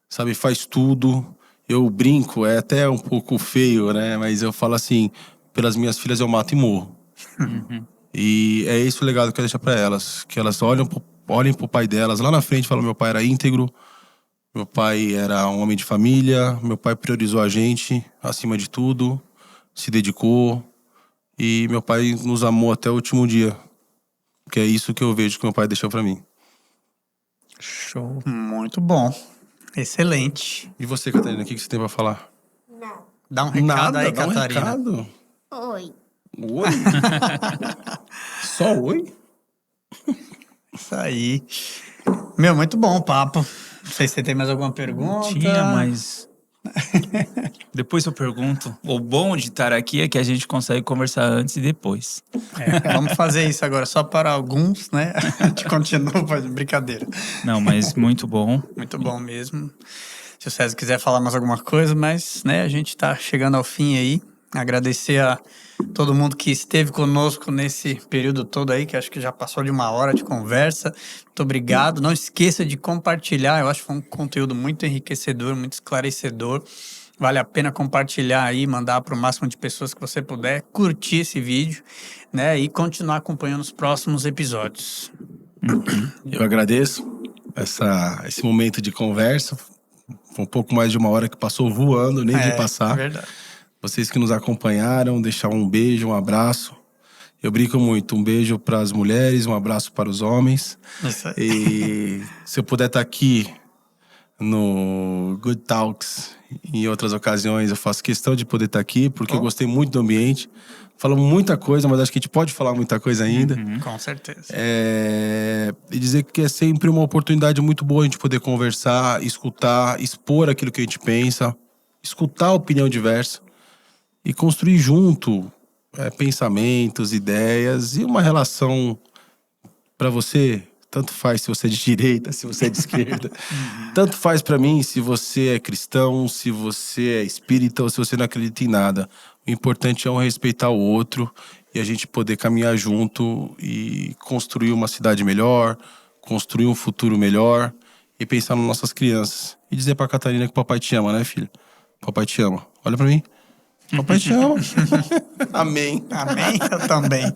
sabe, faz tudo. Eu brinco, é até um pouco feio, né? Mas eu falo assim, pelas minhas filhas eu mato e morro. E é esse o legado que eu quero deixar para elas. Que elas olhem pro pai delas. Lá na frente falam, meu pai era íntegro. Meu pai era um homem de família, meu pai priorizou a gente acima de tudo, se dedicou e meu pai nos amou até o último dia. Que é isso que eu vejo que meu pai deixou pra mim. Show. Muito bom. Excelente. E você, Catarina, o que você tem pra falar? Não. Dá um recado aí, dá um Catarina. recado. Oi. Oi? Só oi? Isso aí. Meu, muito bom o papo. Não sei se você tem mais alguma pergunta. Tinha, mas Depois eu pergunto. O bom de estar aqui é que a gente consegue conversar antes e depois. Vamos fazer isso agora só para alguns, né? A gente continua fazendo brincadeira. Não, mas muito bom. Muito bom mesmo. Se o César quiser falar mais alguma coisa, mas né, a gente está chegando ao fim aí. Agradecer a todo mundo que esteve conosco nesse período todo aí, que acho que já passou de 1 hora de conversa. Muito obrigado. Não esqueça de compartilhar. Eu acho que foi um conteúdo muito enriquecedor, muito esclarecedor. Vale a pena compartilhar aí, mandar para o máximo de pessoas que você puder, curtir esse vídeo, né? E continuar acompanhando os próximos episódios. Eu agradeço esse momento de conversa. Foi um pouco mais de 1 hora que passou voando, nem de passar. É verdade. Vocês que nos acompanharam, deixar um beijo, um abraço. Eu brinco muito, um beijo para as mulheres, um abraço para os homens. Isso aí. E se eu puder estar aqui no Good Talks em outras ocasiões, eu faço questão de poder estar aqui, porque eu gostei muito do ambiente. Falamos muita coisa, mas acho que a gente pode falar muita coisa ainda. Com certeza. E dizer que é sempre uma oportunidade muito boa a gente poder conversar, escutar, expor aquilo que a gente pensa, escutar a opinião diversa e construir junto pensamentos, ideias e uma relação para você. Tanto faz se você é de direita, se você é de esquerda. Tanto faz para mim se você é cristão, se você é espírita ou se você não acredita em nada. O importante é um respeitar o outro e a gente poder caminhar junto e construir uma cidade melhor, construir um futuro melhor e pensar nas nossas crianças. E dizer pra Catarina que o papai te ama, né, filho? Papai te ama. Olha pra mim. Papai te ama. Amém. Amém? Eu também.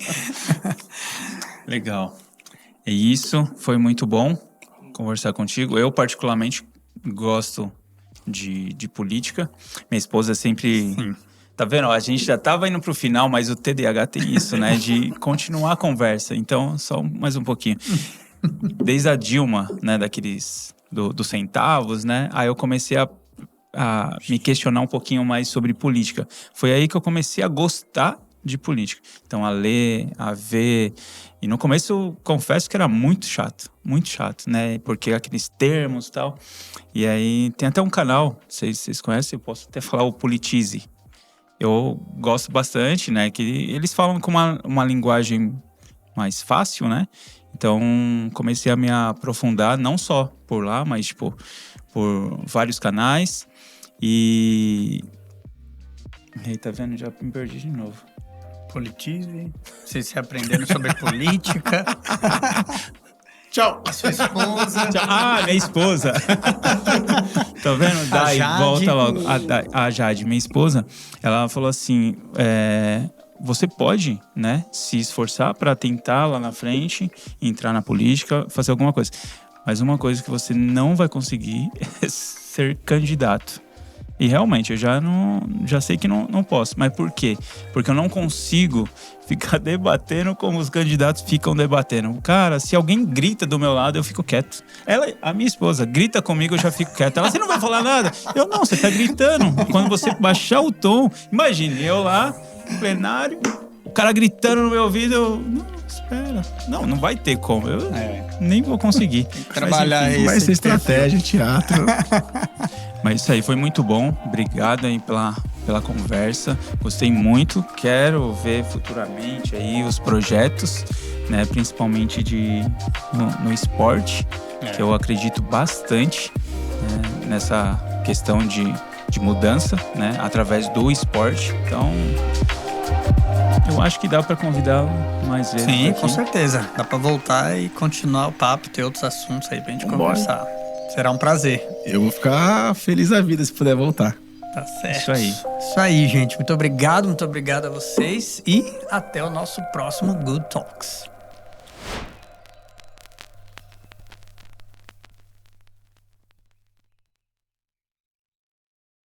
Legal. E isso foi muito bom conversar contigo. Eu, particularmente, gosto de política. Minha esposa sempre... Sim. Tá vendo? A gente já tava indo pro final, mas o TDAH tem isso, né? De continuar a conversa. Então, só mais um pouquinho. Desde a Dilma, né? Daqueles... dos centavos, né? Aí eu comecei a me questionar um pouquinho mais sobre política. Foi aí que eu comecei a gostar de política. Então, a ler, a ver... E no começo, eu confesso que era muito chato, né? Porque aqueles termos e tal. E aí, tem até um canal, vocês conhecem, eu posso até falar, o Politize. Eu gosto bastante, né? Que eles falam com uma linguagem mais fácil, né? Então, comecei a me aprofundar, não só por lá, mas, tipo, por vários canais. E... Aí, tá vendo? Já me perdi de novo. Politize. Vocês se aprenderam sobre política. Tchau. A sua esposa. Ah, minha esposa. Tá vendo? Daí, volta logo. A Jade, minha esposa, ela falou assim, você pode, né, se esforçar para tentar lá na frente, entrar na política, fazer alguma coisa. Mas uma coisa que você não vai conseguir é ser candidato. E realmente, eu já sei que não posso. Mas por quê? Porque eu não consigo ficar debatendo como os candidatos ficam debatendo. Cara, se alguém grita do meu lado, eu fico quieto. A minha esposa, grita comigo, eu já fico quieto. Ela, você não vai falar nada? Eu, não, você tá gritando. Quando você baixar o tom... Imagine, eu lá, no plenário, o cara gritando no meu ouvido, eu... Não, espera. Não vai ter como. Eu nem vou conseguir. Trabalhar isso. Vai ser estratégia, teatro... Mas isso aí foi muito bom. Obrigado aí pela conversa. Gostei muito. Quero ver futuramente aí os projetos, né? Principalmente no esporte, que eu acredito bastante, né? Nessa questão de mudança, né? Através do esporte. Então, eu acho que dá para convidar mais vezes. Sim, aqui. com certeza. Dá para voltar e continuar o papo, ter outros assuntos aí pra gente conversar. Será um prazer. Eu vou ficar feliz da vida se puder voltar. Tá certo. Isso aí. Isso aí, gente. Muito obrigado a vocês e até o nosso próximo Good Talks.